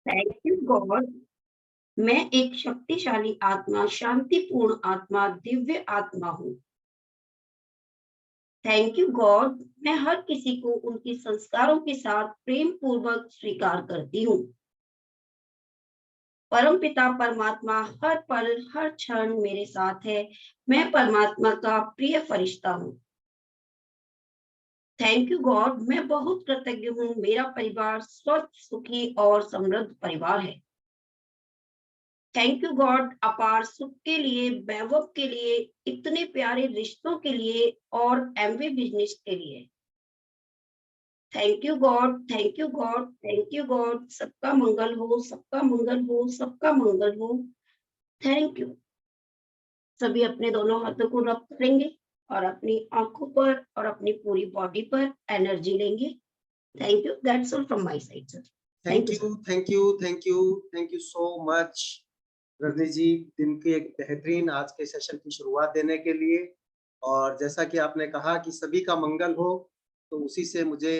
Thank you God. मैं एक शक्तिशाली आत्मा, शांतिपूर्ण आत्मा, दिव्य आत्मा हूँ। Thank you God. मैं हर किसी को उनके संस्कारों के साथ प्रेम पूर्वक स्वीकार करती हूँ। परमपिता परमात्मा हर पल, हर क्षण मेरे साथ है। मैं परमात्मा का प्रिय फरिश्ता हूँ। Thank you God. मैं बहुत कृतज्ञ हूँ। मेरा परिवार स्वस्थ, सुखी और समृद्ध परिवार है। थैंक यू गॉड अपार सुख के लिए, वैभव के लिए, इतने प्यारे रिश्तों के लिए और एमवे बिजनेस के लिए। Thank you God, thank you God, thank you God. सबका मंगल हो, सबका मंगल हो, सबका मंगल हो। Thank you. सभी अपने दोनों हाथों को रब करेंगे और अपनी आंखों पर और अपनी पूरी बॉडी पर एनर्जी लेंगे। Thank you. That's all from my side sir. Thank thank you you, sir. Thank you, thank you, thank you so much Rajni ji, दिन के एक बेहतरीन आज के सेशन की शुरुआत देने के लिए। और जैसा कि आपने कहा कि सभी का मंगल हो, तो उसी से मुझे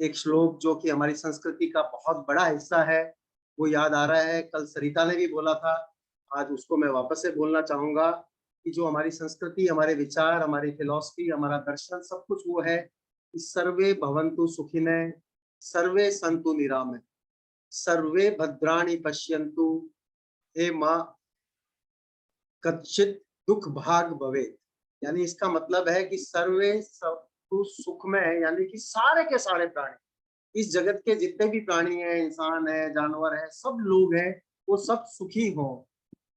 एक श्लोक जो कि हमारी संस्कृति का बहुत बड़ा हिस्सा है, वो याद आ रहा है। कल सरिता ने भी बोला था, आज उसको मैं वापस से बोलना चाहूँगा कि जो हमारी संस्कृति, हमारे विचार, हमारी फिलॉसफी, हमारा दर्शन, सब कुछ वो है कि सर्वे भवन्तु सुखिनः, सर्वे सन्तु निरामय, सर्वे भद्राणि पश्यन्तु, हे माँ कच्चित दुख भाग भवेत्। यानी इसका मतलब है कि सर्वे सबको सुख में है, यानी कि सारे के सारे प्राणी, इस जगत के जितने भी प्राणी हैं, इंसान है, जानवर है, सब लोग हैं, वो सब सुखी हों।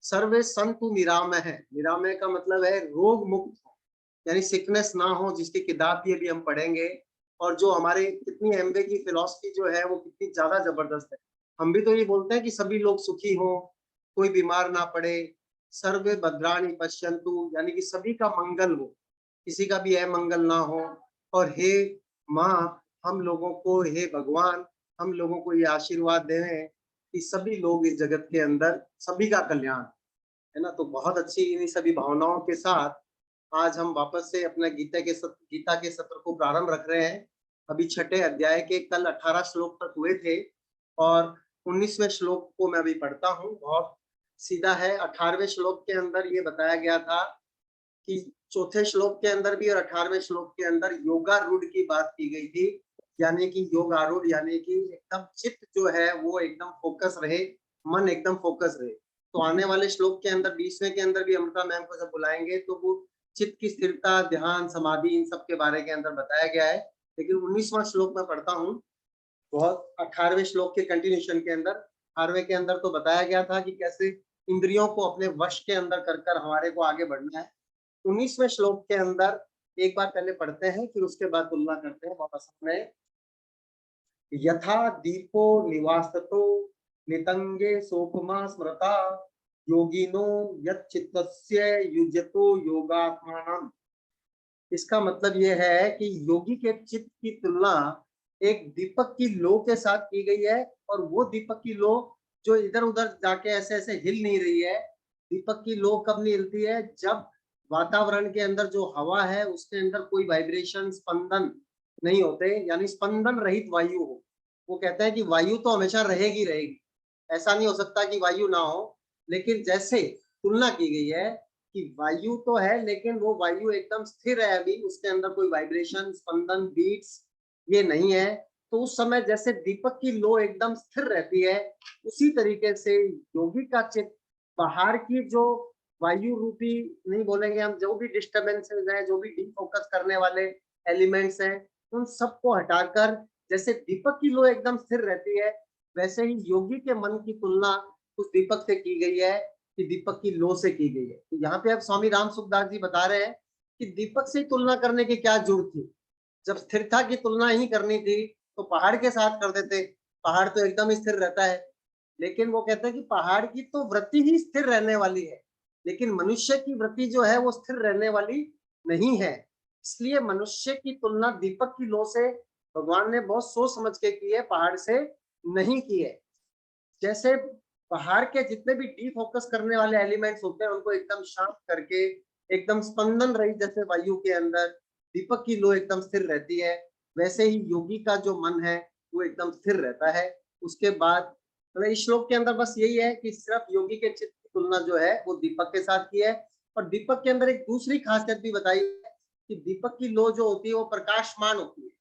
सर्वे संतु निरामय है, निरामय का मतलब है रोग मुक्त हो, यानी सिकनेस ना हो, जिसकी किताब भी अभी हम पढ़ेंगे। और जो हमारे कितनी एमवे की फिलॉसफी जो है वो कितनी ज्यादा जबरदस्त है। हम भी तो ये बोलते हैं कि सभी लोग सुखी हों, कोई बीमार ना पड़े, सर्वे भद्राणि पश्यन्तु, यानी कि सभी का मंगल हो, किसी का भी अमंगल ना हो। और हे माँ, हम लोगों को, हे भगवान, हम लोगों को ये आशीर्वाद दें कि सभी लोग इस जगत के अंदर, सभी का कल्याण, है ना। तो बहुत अच्छी इन्हीं सभी भावनाओं के साथ आज हम वापस से अपना गीता के सत्र को प्रारंभ रख रहे हैं। अभी छठे अध्याय के कल 18 श्लोक तक हुए थे और 19वें श्लोक को मैं अभी पढ़ता हूँ। बहुत सीधा है। 18वें श्लोक के अंदर ये बताया गया था कि चौथे श्लोक के अंदर भी और 18वें श्लोक के अंदर योगारूढ़ की बात की गई थी। यानी कि योगारूढ़ यानी कि एकदम चित्त जो है वो एकदम फोकस रहे, मन एकदम फोकस रहे। तो आने वाले श्लोक के अंदर 20वें के अंदर भी अमृता मैम को जब बुलाएंगे तो वो चित्त की स्थिरता, ध्यान, समाधि, इन सब के बारे के अंदर बताया गया है। लेकिन 19वां श्लोक में पढ़ता हूँ, बहुत 18वें श्लोक के कंटिन्यूशन के अंदर। 18वें के अंदर तो बताया गया था कि कैसे इंद्रियों को अपने वश के अंदर कर कर हमारे को आगे बढ़ना है। 19वें श्लोक के अंदर एक बार पहले पढ़ते हैं, फिर उसके बाद तुलना करते हैं वापस में। यथा दीपो निवासतो नितंगे सोपमा स्मृता, योगिनो यच्चित्तस्य युज्यतो योगात्मानम्। इसका मतलब ये है कि योगी के चित्त की तुलना एक दीपक की लो के साथ की गई है। और वो दीपक की लो जो इधर उधर जाके ऐसे ऐसे हिल नहीं रही है। दीपक की लो कब नहीं हिलती है? जब वातावरण के अंदर जो हवा है उसके अंदर कोई वाइब्रेशन, स्पंदन नहीं होते, यानी स्पंदन रहित वायु हो। वो कहते हैं कि वायु तो हमेशा रहेगी रहेगी, ऐसा नहीं हो सकता कि वायु ना हो। लेकिन जैसे तुलना की गई है कि वायु तो है लेकिन वो वायु एकदम स्थिर है, अभी उसके अंदर कोई वाइब्रेशन, स्पंदन, बीट्स ये नहीं है। तो उस समय जैसे दीपक की लो एकदम स्थिर रहती है, उसी तरीके से योगी का चित्त बाहर की जो वायु रूपी, नहीं बोलेंगे हम, जो भी डिस्टर्बेंसेस हैं, जो भी डीफोकस करने वाले एलिमेंट्स हैं, उन सबको हटाकर जैसे दीपक की लो एकदम स्थिर रहती है, वैसे ही योगी के मन की तुलना उस दीपक से की गई है कि दीपक की लो से की गई है। तो यहाँ पे अब स्वामी राम सुखदास जी बता रहे हैं कि दीपक से तुलना करने की क्या जरूरत थी? जब स्थिरता की तुलना ही करनी थी तो पहाड़ के साथ कर देते। पहाड़ तो एकदम स्थिर रहता है। लेकिन वो कहते हैं कि पहाड़ की तो वृत्ति ही स्थिर रहने वाली है, लेकिन मनुष्य की वृत्ति जो है वो स्थिर रहने वाली नहीं है। इसलिए मनुष्य की तुलना दीपक की लो से भगवान ने बहुत सोच समझ के की है, पहाड़ से नहीं की है। जैसे बाहर के जितने भी डीफोकस करने वाले एलिमेंट्स होते हैं उनको एकदम शांत करके एकदम स्पंदन रही, जैसे वायु के अंदर दीपक की लो एकदम स्थिर रहती है, वैसे ही योगी का जो मन है वो एकदम स्थिर रहता है। उसके बाद मतलब इस श्लोक के अंदर बस यही है कि सिर्फ योगी के चित्त की तुलना जो है वो दीपक के साथ की है। और दीपक के अंदर एक दूसरी खासियत भी बताई है कि दीपक की लौ जो होती है वो प्रकाशमान होती है,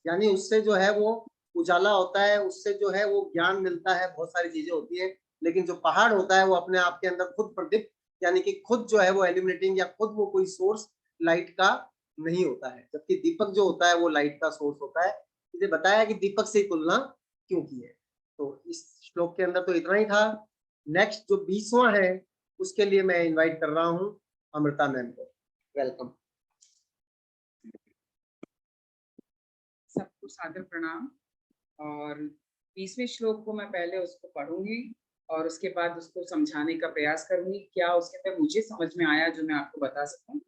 यानी उससे जो है वो उजाला होता है, उससे जो है वो ज्ञान मिलता है, बहुत सारी चीजें होती है। लेकिन जो पहाड़ होता है वो अपने आप के अंदर खुद प्रदीप्त, यानी कि खुद जो है वो एल्यूमिनेटिंग या खुद वो कोई सोर्स लाइट का नहीं होता है, जबकि दीपक जो होता है वो लाइट का सोर्स होता है। इसे बताया कि दीपक से तुलना क्यों की है। तो इस श्लोक के अंदर तो इतना ही था। नेक्स्ट जो 20वां है उसके लिए मैं इनवाइट कर रहा हूं अमृता मैम को। वेलकम। सबको सादर प्रणाम। और 20वें श्लोक को मैं पहले उसको पढ़ूंगी और उसके बाद उसको समझाने का प्रयास करूंगी, क्या उसके अंदर मुझे समझ में आया जो मैं आपको बता सकूं।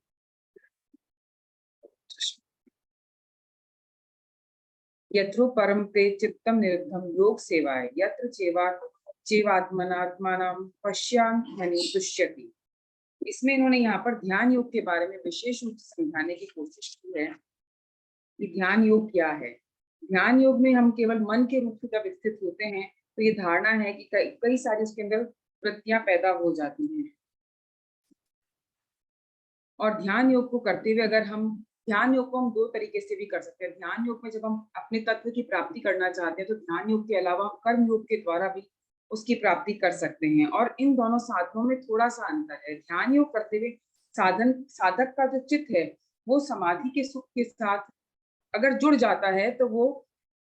यत्रो परम ते चित्तम निरुद्धम योग सेवाय यत्र चेवात्मनात्मानं पश्याम्यहनि तुष्यति। इसमें इन्होंने यहाँ पर ध्यान योग के बारे में विशेष रूप से समझाने की कोशिश की है कि ध्यान योग क्या है। ध्यान योग में हम केवल मन के रूप में जब स्थित होते हैं तो ये धारणा है कि कई सारी उसके अंदर वृत्तियां पैदा हो जाती हैं। और ध्यान योग को करते हुए अगर हम ध्यान योग को हम दो तरीके से भी कर सकते हैं। ध्यान योग में जब हम अपने तत्व की प्राप्ति करना चाहते हैं तो ध्यान योग के अलावा हम कर्म योग के द्वारा भी उसकी प्राप्ति कर सकते हैं। और इन दोनों साधनों में थोड़ा सा अंतर है। ध्यान योग करते हुए साधक का जो चित्त है वो समाधि के सुख के साथ अगर जुड़ जाता है तो वो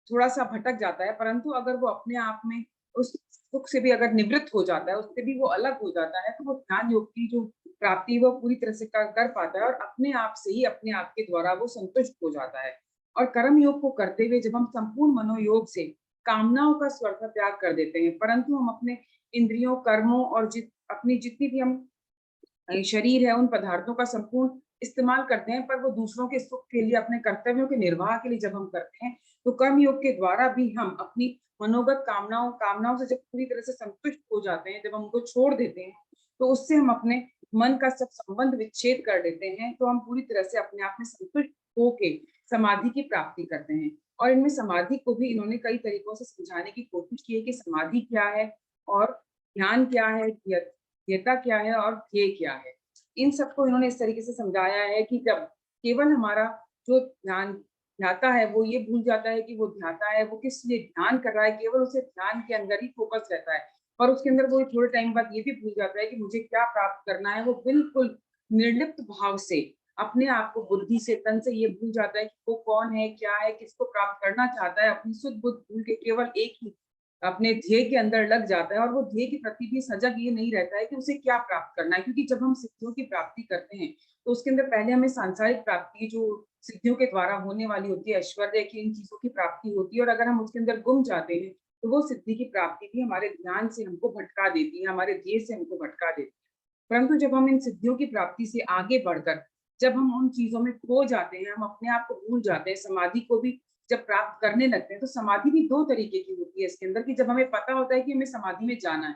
थोड़ा सा भटक जाता है, परंतु अगर वो अपने आप में उस सुख से भी अगर निवृत्त हो जाता है, उससे भी वो अलग हो जाता है, तो वो ध्यान योग की जो प्राप्ति वो पूरी तरह से कर पाता है और अपने आप से ही अपने आप के द्वारा वो संतुष्ट हो जाता है। और कर्म योग को करते हुए जब हम संपूर्ण मनोयोग से कामनाओं का स्वतः त्याग कर देते हैं, परंतु हम अपने इंद्रियों, कर्मों और अपनी जितनी भी हम शरीर है उन पदार्थों का संपूर्ण इस्तेमाल करते हैं, पर वो दूसरों के सुख के लिए, अपने कर्तव्यों के निर्वाह के लिए जब हम करते हैं तो कर्म योग के द्वारा भी हम अपनी मनोगत कामनाओं से जब पूरी तरह से संतुष्ट हो जाते हैं, जब हम उनको छोड़ देते हैं तो उससे हम अपने मन का सब संबंध विच्छेद कर देते हैं, तो हम पूरी तरह से अपने आप में संतुष्ट होके समाधि की प्राप्ति करते हैं। और इनमें समाधि को भी इन्होंने कई तरीकों से समझाने की कोशिश की है कि समाधि क्या है और ध्यान क्या है, ध्येयता क्या है और ध्येय क्या है। इन सबको इन्होंने इस तरीके से समझाया है कि जब केवल हमारा जो ध्यान ध्याता है वो ये भूल जाता है कि वो ध्याता है, वो किस लिए ध्यान कर रहा है, केवल उसे ध्यान के अंदर ही फोकस रहता है और उसके अंदर वो थोड़े टाइम बाद ये भी भूल जाता है कि मुझे क्या प्राप्त करना है। वो बिल्कुल निर्लिप्त भाव से अपने आप को बुद्धि से, तन से ये भूल जाता है कि वो कौन है, क्या है, किसको प्राप्त करना चाहता है। अपनी शुद्ध बुद्ध भूल के केवल एक ही अपने ध्येय के अंदर लग जाता है और वो ध्येय के प्रति भी सजग ये नहीं रहता है कि उसे क्या प्राप्त करना है। क्योंकि जब हम सिद्धियों की प्राप्ति करते हैं तो उसके अंदर पहले हमें सांसारिक प्राप्ति जो सिद्धियों के द्वारा होने वाली होती है, ऐश्वर्य की, इन चीजों की प्राप्ति होती है और अगर हम उसके अंदर गुम जाते हैं तो वो सिद्धि की प्राप्ति भी हमारे ध्यान से हमको भटका देती है, हमारे ध्येय से हमको भटका देती है। परंतु जब हम इन सिद्धियों की प्राप्ति से आगे बढ़कर जब हम उन चीजों में खो जाते हैं, हम अपने आप को भूल जाते हैं, समाधि को भी जब प्राप्त करने लगते हैं, तो समाधि भी दो तरीके की होती है इसके अंदर कि जब हमें पता होता है कि हमें समाधि में जाना है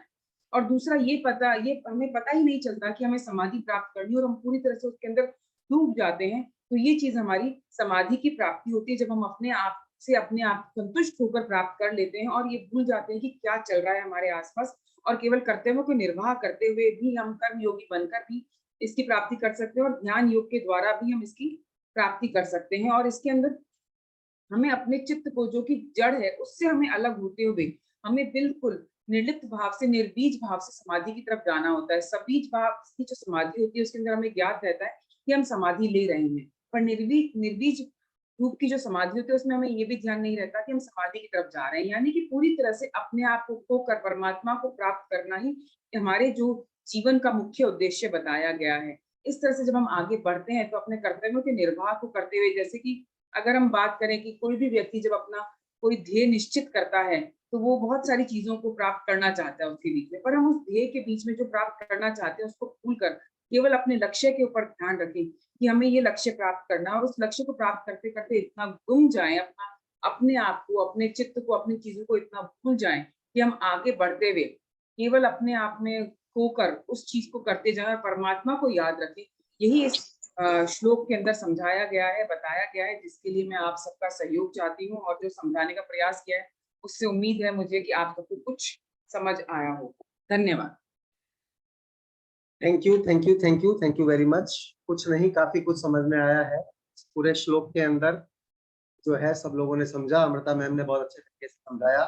और दूसरा ये हमें पता ही नहीं चलता कि हमें समाधि प्राप्त करनी है और हम पूरी तरह से उसके अंदर डूब जाते हैं। तो ये चीज हमारी समाधि की प्राप्ति होती है जब हम अपने आप से अपने आप संतुष्ट होकर प्राप्त कर लेते हैं और ये भूल जाते हैं कि क्या चल रहा है हमारे आसपास और केवल कर्तव्यों को निर्वाह करते हुए भी हम कर्म योगी बनकर भी इसकी प्राप्ति कर सकते हैं और ध्यान योग के द्वारा भी हम इसकी प्राप्ति कर सकते हैं। और इसके अंदर हमें अपने चित्त को जो कि जड़ है उससे हमें अलग होते हुए हमें बिल्कुल निर्लिप्त भाव से, निर्बीज भाव से समाधि की तरफ जाना होता है। सबीज भाव की जो समाधि होती है उसके अंदर हमें ज्ञात रहता है कि हम समाधि ले रहे हैं, पर निर्बीज रूप की जो समाधि होती है उसमें हमें ये भी ध्यान नहीं रहता कि हम समाधि की तरफ जा रहे हैं। यानी कि पूरी तरह से अपने आप को खोकर परमात्मा को प्राप्त करना ही हमारे जो जीवन का मुख्य उद्देश्य बताया गया है। इस तरह से जब हम आगे बढ़ते हैं तो अपने कर्तव्यों के निर्वाह को करते हुए, जैसे कि अगर हम बात करें कि कोई भी व्यक्ति जब अपना कोई ध्येय निश्चित करता है तो वो बहुत सारी चीजों को प्राप्त करना चाहता है उसके बीच में, पर हम उस ध्येय के बीच में जो प्राप्त करना चाहते हैं उसको भूलकर केवल अपने लक्ष्य के ऊपर ध्यान रखें कि हमें ये लक्ष्य प्राप्त करना, और उस लक्ष्य को प्राप्त करते करते इतना गुम जाए अपने आप को, अपने चित्त को, अपनी चीजों को इतना भूल जाए कि हम आगे बढ़ते हुए केवल अपने आप में खोकर उस चीज को करते जाए और परमात्मा को याद रखें। यही इस श्लोक के अंदर समझाया गया है, बताया गया है, जिसके लिए मैं आप सबका सहयोग चाहती हूँ और जो समझाने का प्रयास किया है उससे उम्मीद है मुझे कि आप सबको कुछ समझ आया हो। धन्यवाद। Thank you, thank you, thank you, thank you very much. कुछ नहीं, काफी कुछ समझ में आया है पूरे श्लोक के अंदर जो है, सब लोगों ने समझा। अमृता मैम ने बहुत अच्छे तरीके से समझाया।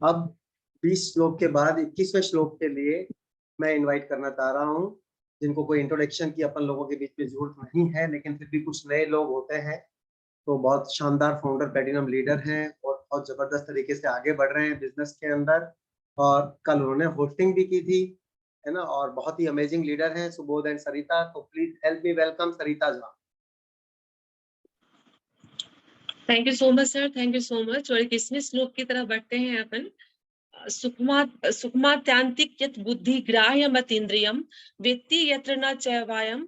अब 20 श्लोक के बाद 21वें श्लोक के लिए मैं इनवाइट करना चाह रहा हूँ, जिनको कोई इंट्रोडक्शन की अपन लोगों के बीच में जरूरत नहीं है, लेकिन फिर भी कुछ नए लोग होते हैं। तो बहुत शानदार फाउंडर प्लेटिनम लीडर हैं और बहुत जबरदस्त तरीके से आगे बढ़ रहे हैं बिजनेस के अंदर, और कल उन्होंने होस्टिंग भी की थी, है ना, और बहुत ही अमेजिंग लीडर हैं सुबोध एंड सरिता। तो please help me welcome Sarita ji. Thank you so much sir, thank you so much. और 21वें श्लोक की तरफ बढ़ते हैं अपन। सुखमात्यांतिक यत् बुद्धि ग्राह्य मतीन्द्रियम वेत्ति यत्र न चैवायम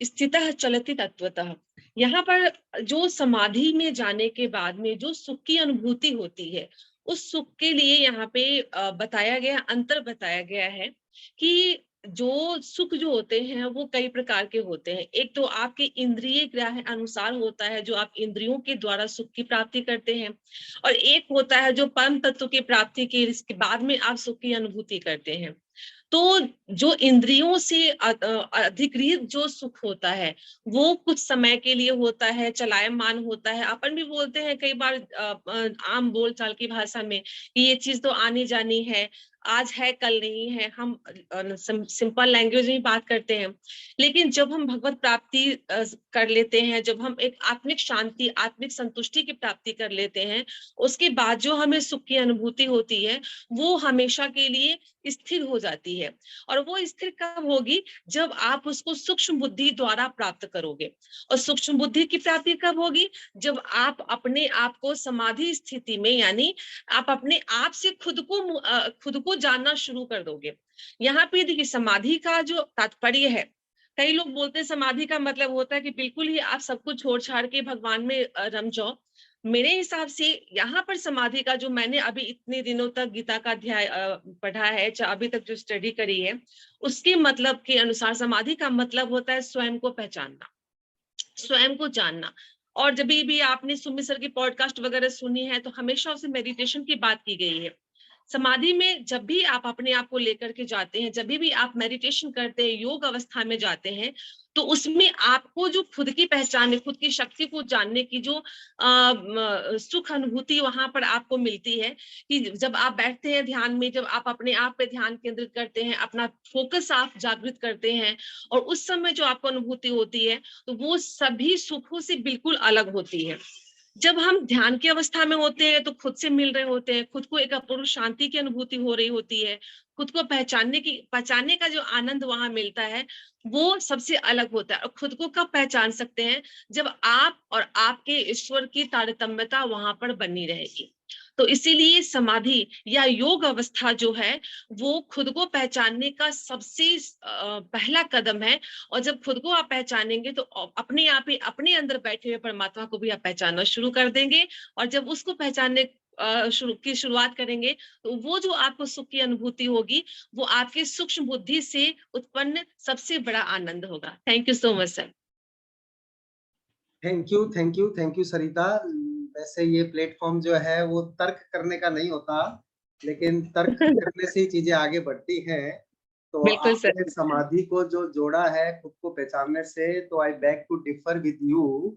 स्थितः चलति तत्वतः। यहाँ पर जो समाधि में जाने के बाद में जो सुख की अनुभूति होती है, उस सुख के लिए यहाँ पे बताया गया, अंतर बताया गया है कि जो सुख जो होते हैं वो कई प्रकार के होते हैं। एक तो आपके इंद्रिय ग्राह्य अनुसार होता है, जो आप इंद्रियों के द्वारा सुख की प्राप्ति करते हैं, और एक होता है जो परम तत्व की प्राप्ति के इसके बाद में आप सुख की अनुभूति करते हैं। तो जो इंद्रियों से अधिकृत जो सुख होता है वो कुछ समय के लिए होता है, चलायमान होता है। अपन भी बोलते हैं कई बार आम बोलचाल की भाषा में कि ये चीज तो आनी जानी है, आज है कल नहीं है। हम सिंपल लैंग्वेज में बात करते हैं, लेकिन जब हम भगवत प्राप्ति कर लेते हैं, जब हम एक आत्मिक शांति, आत्मिक संतुष्टि की प्राप्ति कर लेते हैं, उसके बाद जो हमें सुख की अनुभूति होती है वो हमेशा के लिए स्थिर हो जाती है। और वो स्थिर कब होगी? जब आप उसको सूक्ष्म बुद्धि द्वारा प्राप्त करोगे। और सूक्ष्म बुद्धि की प्राप्ति कब होगी? जब आप अपने आप को समाधि स्थिति में, यानी आप अपने आप से खुद को जानना शुरू कर दोगे। यहाँ पे देखिए, समाधि का जो तात्पर्य है, कई लोग बोलते हैं समाधि का मतलब होता है कि बिल्कुल ही आप सब कुछ छोड़ छाड़ के भगवान में रम जाओ। मेरे हिसाब से यहाँ पर समाधि का, जो मैंने अभी इतने दिनों तक गीता का अध्याय पढ़ा है, अभी तक जो स्टडी करी है, उसके मतलब के अनुसार समाधि का मतलब होता है स्वयं को पहचानना, स्वयं को जानना। और जब भी आपने सुमित सर की पॉडकास्ट वगैरह सुनी है तो हमेशा उसे मेडिटेशन की बात की गई है। समाधि में जब भी आप अपने आप को लेकर के जाते हैं, जब भी आप मेडिटेशन करते हैं, योग अवस्था में जाते हैं, तो उसमें आपको जो खुद की पहचान, खुद की शक्ति को जानने की जो सुख अनुभूति वहां पर आपको मिलती है, कि जब आप बैठते हैं ध्यान में, जब आप अपने आप पे ध्यान केंद्रित करते हैं, अपना फोकस आप जागृत करते हैं, और उस समय जो आपको अनुभूति होती है, तो वो सभी सुखों से बिल्कुल अलग होती है। जब हम ध्यान की अवस्था में होते हैं तो खुद से मिल रहे होते हैं, खुद को एक अपूर्व शांति की अनुभूति हो रही होती है, खुद को पहचानने का जो आनंद वहां मिलता है वो सबसे अलग होता है। और खुद को कब पहचान सकते हैं? जब आप और आपके ईश्वर की तारतम्यता वहां पर बनी रहेगी। तो इसीलिए समाधि या योग अवस्था जो है वो खुद को पहचानने का सबसे पहला कदम है। और जब खुद को आप पहचानेंगे तो अपने आप ही अपने अंदर बैठे हुए परमात्मा को भी आप पहचानना शुरू कर देंगे। और जब उसको पहचानने की शुरुआत करेंगे तो वो जो आपको सुख की अनुभूति होगी वो आपके सूक्ष्म बुद्धि से उत्पन्न सबसे बड़ा आनंद होगा। Thank you so much sir. Thank you, thank you, thank you Sarita. वैसे ये प्लेटफॉर्म जो है वो तर्क करने का नहीं होता, लेकिन तर्क करने से ही चीजें आगे बढ़ती हैं। तो बिल्कुल सर। आपने समाधि को जो जोड़ा है खुद को पहचानने से, तो I beg to differ with you,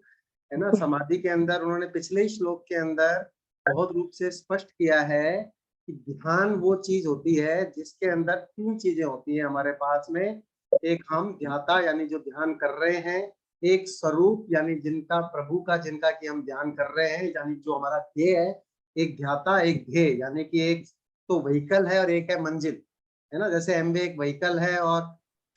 है ना। समाधि के अंदर उन्होंने पिछले ही श्लोक के अंदर बहुत रूप से स्पष्ट किया है कि ध्यान वो चीज होती है जिसके अंदर 3 चीजें होती हैं हमारे पास में। एक हम ध्याता यानी जो ध्यान कर रहे हैं, एक स्वरूप यानी जिनका प्रभु का जिनका कि हम ध्यान कर रहे हैं, यानी जो हमारा ध्येय है, एक ध्याता एक ध्येय, यानी कि एक तो व्हीकल है और एक है मंजिल, है ना। जैसे एमवे एक व्हीकल है और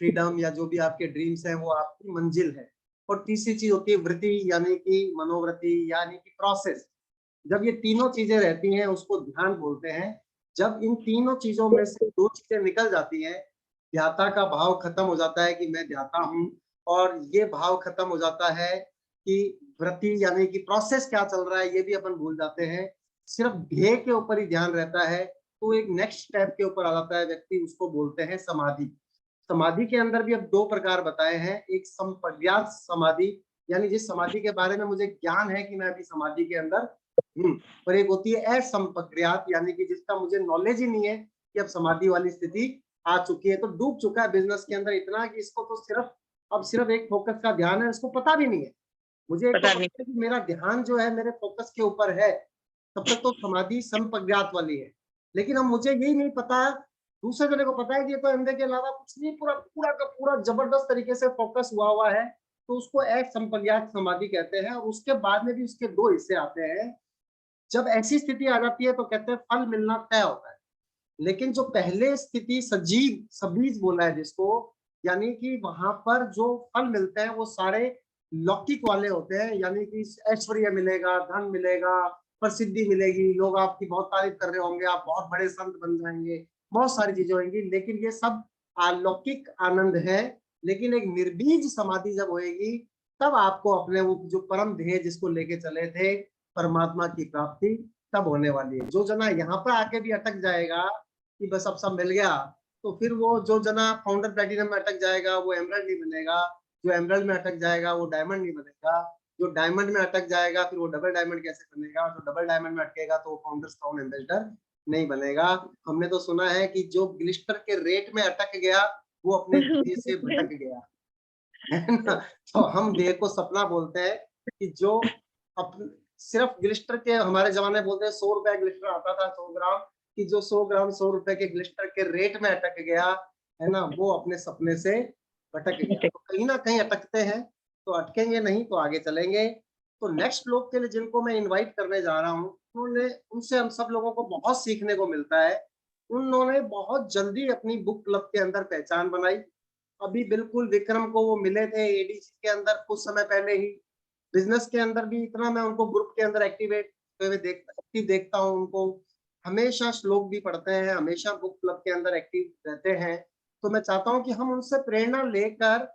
फ्रीडम या जो भी आपके ड्रीम्स हैं वो आपकी मंजिल है। और तीसरी चीज होती है वृत्ति, यानी कि मनोवृत्ति, यानी कि प्रोसेस। जब ये तीनों चीजें रहती हैं उसको ध्यान बोलते हैं। जब इन तीनों चीजों में से 2 चीजें निकल जाती हैं, ध्याता का भाव खत्म हो जाता है कि मैं ध्याता हूँ, और ये भाव खत्म हो जाता है कि वृत्ति यानी कि प्रोसेस क्या चल रहा है ये भी अपन भूल जाते हैं, सिर्फ ध्येय के ऊपर ही ध्यान रहता है, तो एक नेक्स्ट स्टेप के ऊपर आ जाता है व्यक्ति, उसको बोलते हैं समाधि। समाधि के अंदर भी अब 2 प्रकार बताए हैं, एक संप्रज्ञात समाधि, यानी जिस समाधि के बारे में मुझे ज्ञान है कि मैं अभी समाधि के अंदर हूँ, और एक होती है असंप्रज्ञात, यानी कि जिसका मुझे नॉलेज ही नहीं है कि अब समाधि वाली स्थिति आ चुकी है। तो डूब चुका है बिजनेस के अंदर इतना कि इसको तो सिर्फ एक फोकस का ध्यान है, उसको पता भी नहीं है। मुझे एक तो पता पता नहीं। है कि मेरा ध्यान जो है मेरे फोकस के ऊपर है, तब तक तो समाधि संप्रज्ञात वाली है। लेकिन अब मुझे यही नहीं पता, दूसरे जने को पता है कि ये तो एमवे के अलावा कुछ नहीं, पूरा पूरा का पूरा जबरदस्त तरीके से फोकस हुआ है, तो उसको एक संप्रज्ञात समाधि कहते हैं। और उसके बाद में भी उसके दो हिस्से आते हैं। जब ऐसी स्थिति आ जाती है तो कहते हैं फल मिलना तय होता है। लेकिन जो पहले स्थिति सजीव सबीज बोला है जिसको, यानी कि वहां पर जो फल मिलते हैं वो सारे लौकिक वाले होते हैं, यानी कि ऐश्वर्य मिलेगा, धन मिलेगा, प्रसिद्धि मिलेगी, लोग आपकी बहुत तारीफ कर रहे होंगे, आप बहुत बड़े संत बन जाएंगे, बहुत सारी चीजें होंगी। लेकिन ये सब अलौकिक आनंद है। लेकिन एक निर्बीज समाधि जब होएगी तब आपको अपने वो जो परम ध्येय जिसको लेके चले थे, परमात्मा की प्राप्ति, तब होने वाली है। जो जना यहाँ पर आके भी अटक जाएगा कि बस अब सब मिल गया, तो फिर वो जो जना फाउंडर प्लेटिनम में अटक जाएगा वो एमरल्ड नहीं बनेगा, जो एमरल्ड में अटक जाएगा वो डायमंड नहीं बनेगा, जो डायमंड में अटक जाएगा फिर वो डबल डायमंड कैसे बनेगा, जो डबल डायमंड में अटकेगा तो वो फाउंडर्स क्राउन एम्बेसडर नहीं बनेगा। हमने तो सुना है कि जो ग्लिस्टर के रेट में अटक गया वो अपने ध्येय से भटक गया, है ना। तो हम ध्येय को सपना बोलते हैं कि जो सिर्फ ग्लिस्टर के, हमारे जमाने बोलते हैं 100 रुपए ग्लिस्टर आता था 100 ग्राम, कि जो 100 ग्राम 100 रुपए के ग्लिस्टर के रेट में अटक गया है ना, वो अपने सपने से भटक गया। तो कहीं ना कहीं अटकते हैं, तो अटकेंगे नहीं तो आगे चलेंगे। तो नेक्स्ट लोग के लिए जिनको मैं इनवाइट करने जा रहा हूँ, उनसे हम सब लोगों को बहुत सीखने को मिलता है। उन्होंने बहुत जल्दी अपनी बुक क्लब के अंदर पहचान बनाई। अभी बिल्कुल विक्रम को वो मिले थे एडीसी के अंदर कुछ समय पहले ही। बिजनेस के अंदर भी इतना मैं उनको ग्रुप के अंदर एक्टिव देखता हूँ उनको। हमेशा श्लोक भी पढ़ते हैं, हमेशा बुक क्लब के अंदर एक्टिव रहते हैं। तो मैं चाहता हूँ कि हम उनसे प्रेरणा लेकर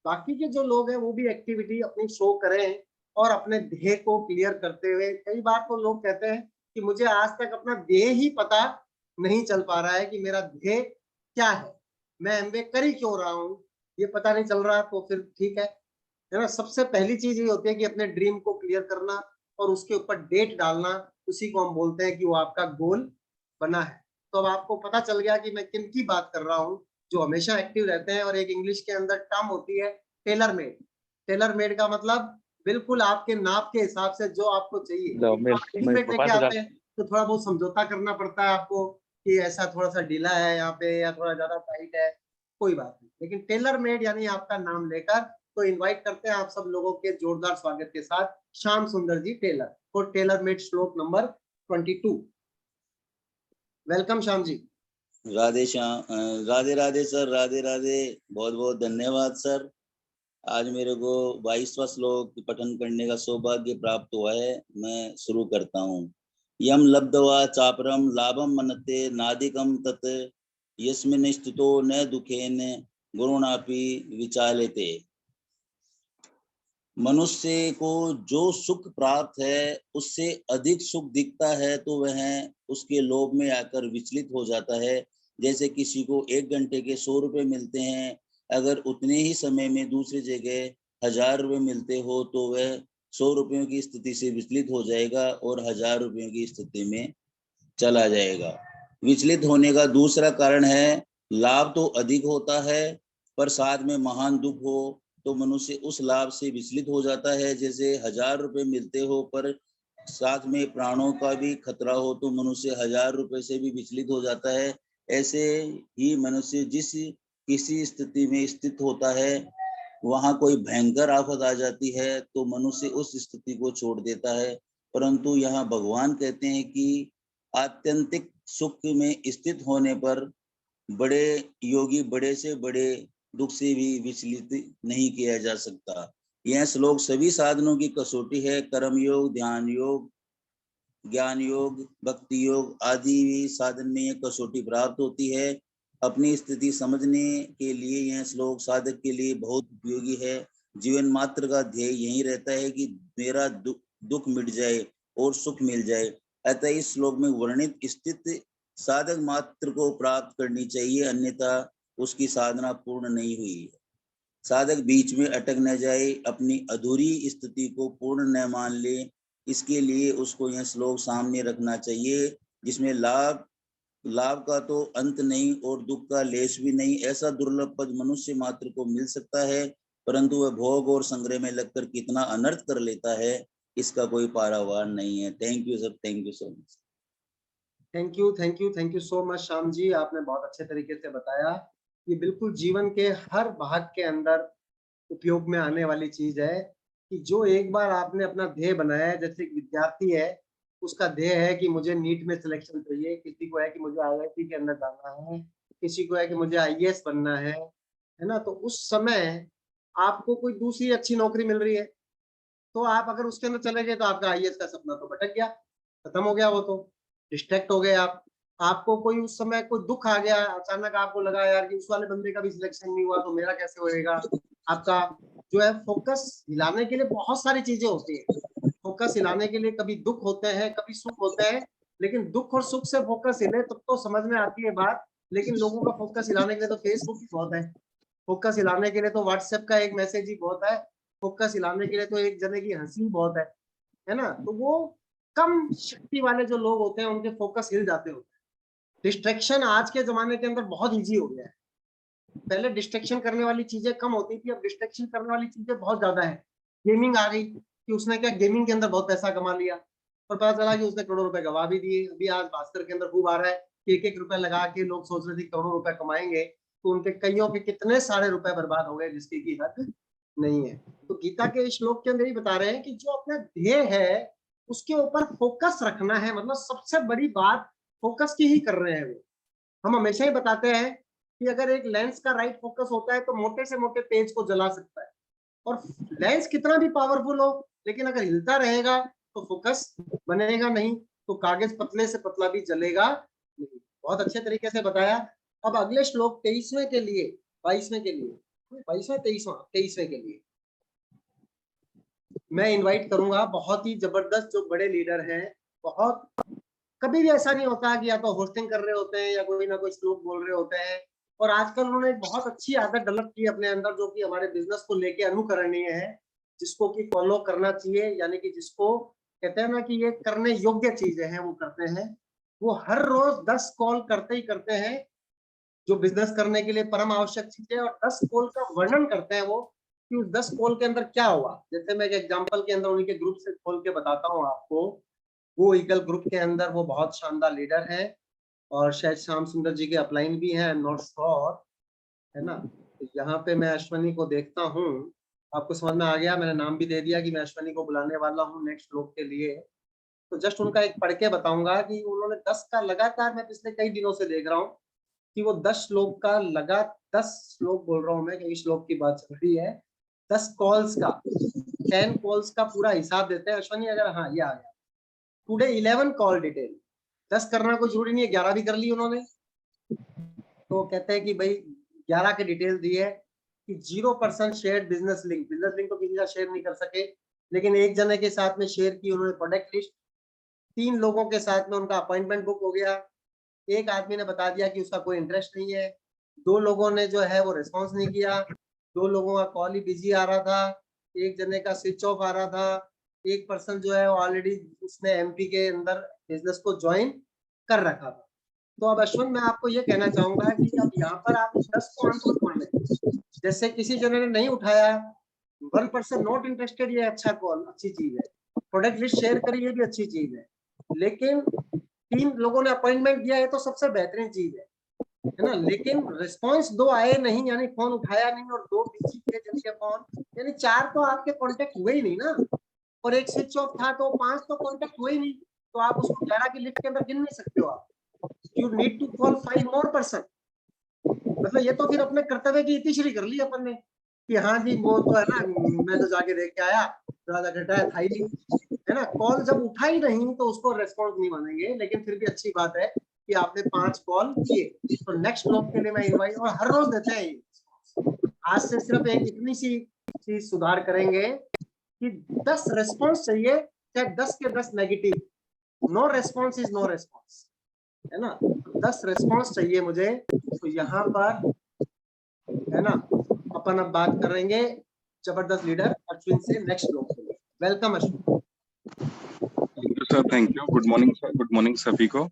बाकी के जो लोग हैं वो भी एक्टिविटी अपनी शो करें और अपने ध्येय को क्लियर करते हुए। कई बार तो लोग कहते हैं कि मुझे आज तक अपना ध्येय ही पता नहीं चल पा रहा है कि मेरा ध्येय क्या है, मैं एमवे कर ही क्यों रहा हूँ, ये पता नहीं चल रहा। तो फिर ठीक है ना। सबसे पहली चीज ये होती है कि अपने ड्रीम को क्लियर करना और उसके ऊपर डेट डालना, उसी को हम बोलते हैं कि वो आपका गोल बना है। तो अब आपको पता चल गया कि मैं किन की बात कर रहा हूँ, जो हमेशा एक्टिव रहते हैं। और एक इंग्लिश के अंदर टर्म होती है टेलर मेड। टेलर मेड का मतलब बिल्कुल आपके नाप के हिसाब से जो आपको चाहिए। आप रेडीमेड लेके आते हैं तो थोड़ा बहुत समझौता करना पड़ता है आपको कि ऐसा थोड़ा सा ढीला है यहाँ पे या थोड़ा ज्यादा टाइट है, कोई बात नहीं। लेकिन टेलर मेड यानी आपका नाम लेकर, तो इनवाइट करते हैं आप सब लोगों के जोरदार स्वागत के साथ श्याम सुंदर जी टेलर फॉर टेलर मेड श्लोक number 22। Welcome Shyam ji. Radhe Shyam, Radhe Radhe sir, Radhe Radhe, बहुत बहुत धन्यवाद सर। आज मेरे को 22वां श्लोक पठन करने का सौभाग्य प्राप्त हुआ है। मैं शुरू करता हूँ। यम लब्धवा चापरम लाभम मनते नादिकम तत् यस्मिन् स्थितो न दुखेन गुरुणापि विचाल्यते। मनुष्य को जो सुख प्राप्त है उससे अधिक सुख दिखता है तो वह उसके लोभ में आकर विचलित हो जाता है। जैसे किसी को 1 घंटे के 100 रुपए मिलते हैं, अगर उतने ही समय में दूसरी जगह 1000 रुपए मिलते हो तो वह 100 रुपयों की स्थिति से विचलित हो जाएगा और 1000 रुपयों की स्थिति में चला जाएगा। विचलित होने का दूसरा कारण है लाभ तो अधिक होता है पर साथ में महान दुख हो तो मनुष्य उस लाभ से विचलित हो जाता है। जैसे 1000 रुपए मिलते हो पर साथ में प्राणों का भी खतरा हो तो मनुष्य 1000 रुपए से भी विचलित हो जाता है। ऐसे ही मनुष्य जिस किसी स्थिति में स्थित होता है वहां कोई भयंकर आफत आ जाती है तो मनुष्य उस स्थिति को छोड़ देता है। परंतु यहाँ भगवान कहते हैं कि आत्यंतिक सुख में स्थित होने पर बड़े योगी बड़े से बड़े दुख से भी विचलित नहीं किया जा सकता। यह श्लोक सभी साधनों की कसौटी है। कर्म योग, ध्यान योग, ज्ञान योग, भक्ति योग आदि भी साधन में यह कसौटी प्राप्त होती है। अपनी स्थिति समझने के लिए यह श्लोक साधक के लिए बहुत उपयोगी है। जीवन मात्र का ध्येय यही रहता है कि मेरा दुख मिट जाए और सुख मिल जाए। अतः इस श्लोक में वर्णित स्थिति साधक मात्र को प्राप्त करनी चाहिए, अन्यथा उसकी साधना पूर्ण नहीं हुई है। साधक बीच में अटक न जाए, अपनी अधूरी स्थिति को पूर्ण न मान ले, इसके लिए उसको यह श्लोक सामने रखना चाहिए जिसमें लाभ लाभ का तो अंत नहीं और दुख का लेश भी नहीं। ऐसा दुर्लभ पद मनुष्य मात्र को मिल सकता है, परंतु वह भोग और संग्रह में लगकर कितना अनर्थ कर लेता है, इसका कोई पारावार नहीं है। Thank you sir, thank you so much. Thank you so much Shyam ji, आपने बहुत अच्छे तरीके से बताया। ये बिल्कुल जीवन के हर भाग के अंदर उपयोग में आने वाली चीज है कि जो एक बार आपने अपना ध्येय बनाया है, जैसे एक विद्यार्थी है, उसका ध्येय है कि मुझे नीट में सिलेक्शन चाहिए, किसी को है कि मुझे IIT के अंदर जाना है, किसी को है कि मुझे IAS बनना है ना। तो उस समय आपको कोई दूसरी अच्छी नौकरी मिल रही है, तो आप अगर उसके अंदर चले गए तो आपका IAS का सपना तो भटक गया, खत्म हो गया, वो तो डिस्ट्रैक्ट हो गए आप। आपको कोई उस समय कोई दुख आ गया, अचानक आपको लगा यार कि उस वाले बंदे का भी सिलेक्शन नहीं हुआ तो मेरा कैसे होएगा। आपका जो है फोकस हिलाने के लिए बहुत सारी चीजें होती है। फोकस हिलाने के लिए कभी दुख होते हैं, कभी सुख होते हैं, लेकिन दुख और सुख से फोकस हिले तब तो समझ में आती है बात। लेकिन लोगों का फोकस हिलाने के लिए तो फेसबुक ही बहुत है, फोकस हिलाने के लिए तो व्हाट्सएप का एक मैसेज ही बहुत है, फोकस हिलाने के लिए तो एक जने की हंसी बहुत है ना। तो वो कम शक्ति वाले जो लोग होते हैं उनके फोकस हिल जाते होते हैं। डिस्ट्रैक्शन आज के जमाने के अंदर बहुत इजी हो गया है। पहले डिस्ट्रैक्शन करने वाली चीजें कम होती थी, अब डिस्ट्रैक्शन करने वाली चीजें बहुत ज्यादा है। गेमिंग आ गई कि उसने क्या गेमिंग के अंदर बहुत पैसा कमा लिया और पता चला कि उसने करोड़ों रुपए गवा भी दिए। अभी आज भास्कर के अंदर खूब आ रहा है कि एक एक रुपए लगा के लोग सोच रहे थे करोड़ों रुपए कमाएंगे, तो उनके कईयों के कितने सारे रुपए बर्बाद हो गए जिसकी की हद नहीं है। तो गीता के श्लोक के अंदर ही बता रहे हैं कि जो अपना ध्येय है उसके ऊपर फोकस रखना है। मतलब सबसे बड़ी बात फोकस की ही कर रहे हैं वो। हम हमेशा ही बताते हैं कि अगर एक लेंस का राइट फोकस होता है तो मोटे से मोटे पेज को जला सकता है, और लेंस कितना भी पावरफुल हो लेकिन अगर हिलता रहेगा तो फोकस बनेगा नहीं, तो कागज पतले से पतला भी जलेगा नहीं। बहुत अच्छे तरीके से बताया। अब अगले श्लोक 23वें के लिए 22वें के लिए 23वें के लिए मैं इनवाइट करूंगा बहुत ही जबरदस्त जो बड़े लीडर हैं। बहुत कभी भी ऐसा नहीं होता कि या तो होस्टिंग कर रहे होते हैं या कोई ना कोई श्लोक बोल रहे होते हैं। और आजकल उन्होंने एक बहुत अच्छी आदत डेवलप की अपने अंदर जो कि हमारे बिजनेस को लेके अनुकरणीय है, जिसको कि फॉलो करना चाहिए, यानी कि जिसको कहते हैं ना कि ये करने योग्य चीजें हैं वो करते हैं। वो हर रोज 10 कॉल करते ही करते हैं जो बिजनेस करने के लिए परम आवश्यक चीज है, और 10 कॉल का वर्णन करते हैं वो कि उस 10 कॉल के अंदर क्या हुआ। जैसे मैं एक एग्जांपल के अंदर उन्हीं के ग्रुप से खोल के बताता हूँ आपको। वो ईगल ग्रुप के अंदर वो बहुत शानदार लीडर है और शायद श्याम सुंदर जी के अपलाइन भी हैं, नॉट श्योर, है ना। तो यहाँ पे मैं अश्वनी को देखता हूँ, आपको समझ में आ गया, मैंने नाम भी दे दिया कि मैं अश्वनी को बुलाने वाला हूँ नेक्स्ट श्लोक के लिए। तो जस्ट उनका एक पढ़ के बताऊंगा कि उन्होंने 10 का लगातार, मैं पिछले कई दिनों से देख रहा हूँ कि वो 10 श्लोक का 10 श्लोक बोल रहा हूँ मैं, कई श्लोक की बात चल रही है, 10 कॉल्स का 10 कॉल्स का पूरा हिसाब देते हैं अश्वनी। अगर हाँ ये आ गया टुडे 11 कॉल डिटेल, 10 करना कोई जरूरी नहीं है, 11 भी कर ली उन्होंने। तो कहते हैं कि भाई 11 के डिटेल दी है कि 0% शेयर बिजनेस लिंक तो किसी का शेयर नहीं कर सके, लेकिन एक जने के साथ में शेयर की उन्होंने प्रोडक्ट लिस्ट। 3 लोगों के साथ में उनका अपॉइंटमेंट बुक हो गया। एक आदमी ने बता दिया कि उसका कोई इंटरेस्ट नहीं है। 2 लोगों ने जो है वो रिस्पॉन्स नहीं किया। 2 लोगों का कॉल ही बिजी आ रहा था। एक जने का स्विच ऑफ आ रहा था। एक पर्सन जो है वो ऑलरेडी उसने MP के अंदर बिजनेस को ज्वाइन कर रखा था। तो अब अश्विन मैं आपको ये कहना चाहूंगा कि अब यहाँ पर आप 10 को अंत मत माने। जैसे किसी जने ने नहीं उठाया, 1% नॉट इंटरेस्टेड, ये अच्छा कॉल, अच्छी चीज है। प्रोडक्ट लिस्ट शेयर करी, ये भी अच्छी चीज है। लेकिन 3 लोगों ने अपॉइंटमेंट दिया है तो सबसे बेहतरीन चीज है ना। लेकिन रिस्पॉन्स 2 आए नहीं, यानी फोन उठाया नहीं, और 2 बिजी थे जिनके फोन, यानी 4 तो आपके कॉन्टेक्ट हुए ही नहीं ना, और एक स्विच ऑफ था तो 5 तो कॉन्टेक्ट हुए ही नहीं। तो आप उसको 11 की लिस्ट के अंदर गिन नहीं सकते हो आप। You need to call 5 more person. मतलब ये तो फिर अपने कर्तव्य की इतिश्री कर ली अपन ने कि हाँ जी वो तो है ना, मैं तो जाके देख के आया, ज्यादा घटा था ही नहीं, है ना। कॉल जब उठा ही नहीं तो उसको रेस्पॉन्स नहीं मानेंगे। लेकिन फिर भी अच्छी बात है कि आपने 5 कॉल किए। तो नेक्स्ट ब्लॉक के लिए मैं इनवाइट, और हर रोज देते हैं ये। आज से सिर्फ एक इतनी सी चीज सुधार करेंगे कि 10 रेस्पॉन्स चाहिए, चाहे 10 के 10 negative. No response is no response, है ना। 10 रेस्पॉन्स चाहिए मुझे। तो यहाँ पर है ना अपन अब बात करेंगे जबरदस्त लीडर अश्विन से नेक्स्ट ब्लॉक के लिए। Welcome Ashwin. Thank you sir, thank you. Good morning sir, good morning सभी को।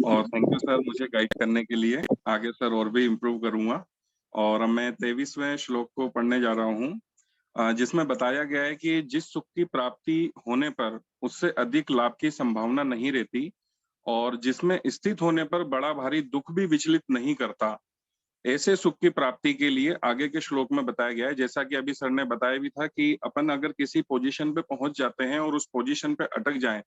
और थैंक यू सर मुझे गाइड करने के लिए। आगे सर और भी इम्प्रूव करूंगा। और अब मैं 23वें श्लोक को पढ़ने जा रहा हूँ, जिसमें बताया गया है कि जिस सुख की प्राप्ति होने पर उससे अधिक लाभ की संभावना नहीं रहती और जिसमें स्थित होने पर बड़ा भारी दुख भी विचलित नहीं करता, ऐसे सुख की प्राप्ति के लिए आगे के श्लोक में बताया गया है। जैसा कि अभी सर ने बताया भी था कि अपन अगर किसी पोजीशन पे पहुंच जाते हैं और उस पोजीशन पे अटक जाएं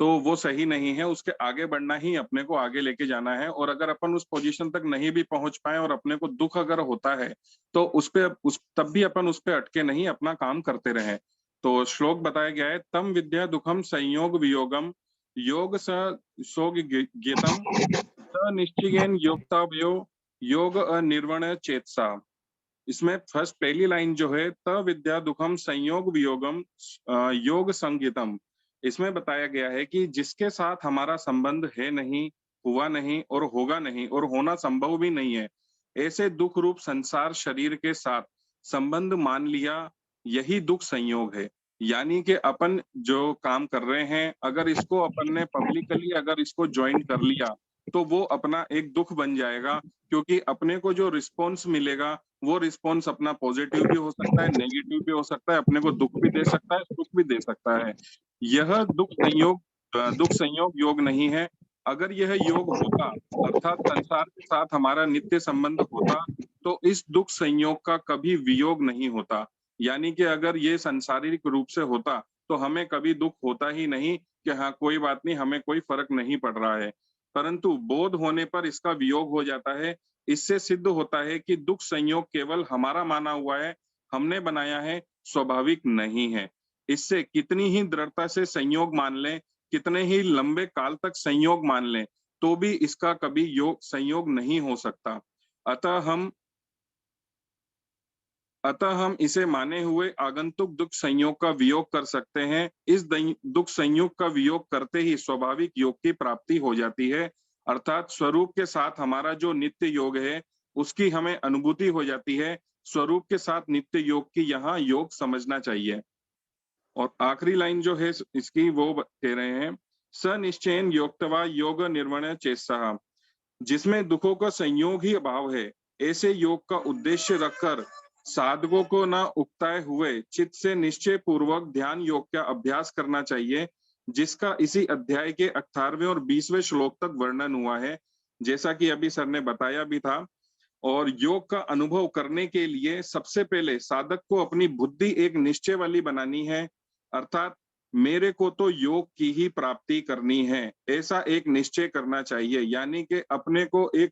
तो वो सही नहीं है, उसके आगे बढ़ना ही अपने को आगे लेके जाना है। और अगर अपन उस पोजीशन तक नहीं भी पहुंच पाए और अपने को दुख अगर होता है तो तब भी अपन उस पे अटके नहीं, अपना काम करते रहें। तो श्लोक बताया गया है, तम विद्या दुखम संयोग वियोगम योग सोग गेतम स निश्चिगेन योक्तावयो योग अनिर्वण चेतसा। इसमें फर्स्ट पहली लाइन जो है, त विद्या दुखम संयोग वियोगम योग संगीतम, इसमें बताया गया है कि जिसके साथ हमारा संबंध है नहीं, हुआ नहीं और होगा नहीं और होना संभव भी नहीं है, ऐसे दुख रूप संसार शरीर के साथ संबंध मान लिया, यही दुख संयोग है। यानी कि अपन जो काम कर रहे हैं, अगर इसको अपन ने पब्लिकली अगर इसको ज्वाइन कर लिया तो वो अपना एक दुख बन जाएगा, क्योंकि अपने को जो रिस्पॉन्स मिलेगा वो रिस्पॉन्स अपना पॉजिटिव भी हो सकता है, नेगेटिव भी हो सकता है, अपने को दुख भी दे सकता है, सुख भी दे सकता है। यह दुख संयोग योग नहीं है। अगर यह योग होता, अर्थात संसार के साथ हमारा नित्य संबंध होता, तो इस दुख संयोग का कभी वियोग नहीं होता। यानी कि अगर ये सांसारिक रूप से होता तो हमें कभी दुख होता ही नहीं कि हाँ कोई बात नहीं, हमें कोई फर्क नहीं पड़ रहा है। परंतु बोध होने पर इसका वियोग हो जाता है। इससे सिद्ध होता है कि दुख संयोग केवल हमारा माना हुआ है, हमने बनाया है, स्वाभाविक नहीं है। इससे कितनी ही दृढ़ता से संयोग मान लें, कितने ही लंबे काल तक संयोग मान लें, तो भी इसका कभी संयोग नहीं हो सकता। अतः हम इसे माने हुए आगंतुक दुख संयोग का वियोग कर सकते हैं। इस दुख संयोग का वियोग करते ही स्वाभाविक योग की प्राप्ति हो जाती है, अर्थात स्वरूप के साथ हमारा जो नित्य योग है उसकी हमें अनुभूति हो जाती है। स्वरूप के साथ नित्य योग की यहाँ योग समझना चाहिए। और आखिरी लाइन जो है इसकी वो कह रहे हैं, स निश्चयन योक्तवा योग निर्वण चेतसा, जिसमें दुखों का संयोग ही अभाव है, ऐसे योग का उद्देश्य रखकर साधकों को न उकताए हुए चित्त से निश्चय पूर्वक ध्यान योग का अभ्यास करना चाहिए, जिसका इसी अध्याय के 18वें और 20वें श्लोक तक वर्णन हुआ है, जैसा कि अभी सर ने बताया भी था। और योग का अनुभव करने के लिए सबसे पहले साधक को अपनी बुद्धि एक निश्चय वाली बनानी है, अर्थात मेरे को तो योग की ही प्राप्ति करनी है, ऐसा एक निश्चय करना चाहिए। यानी कि अपने को एक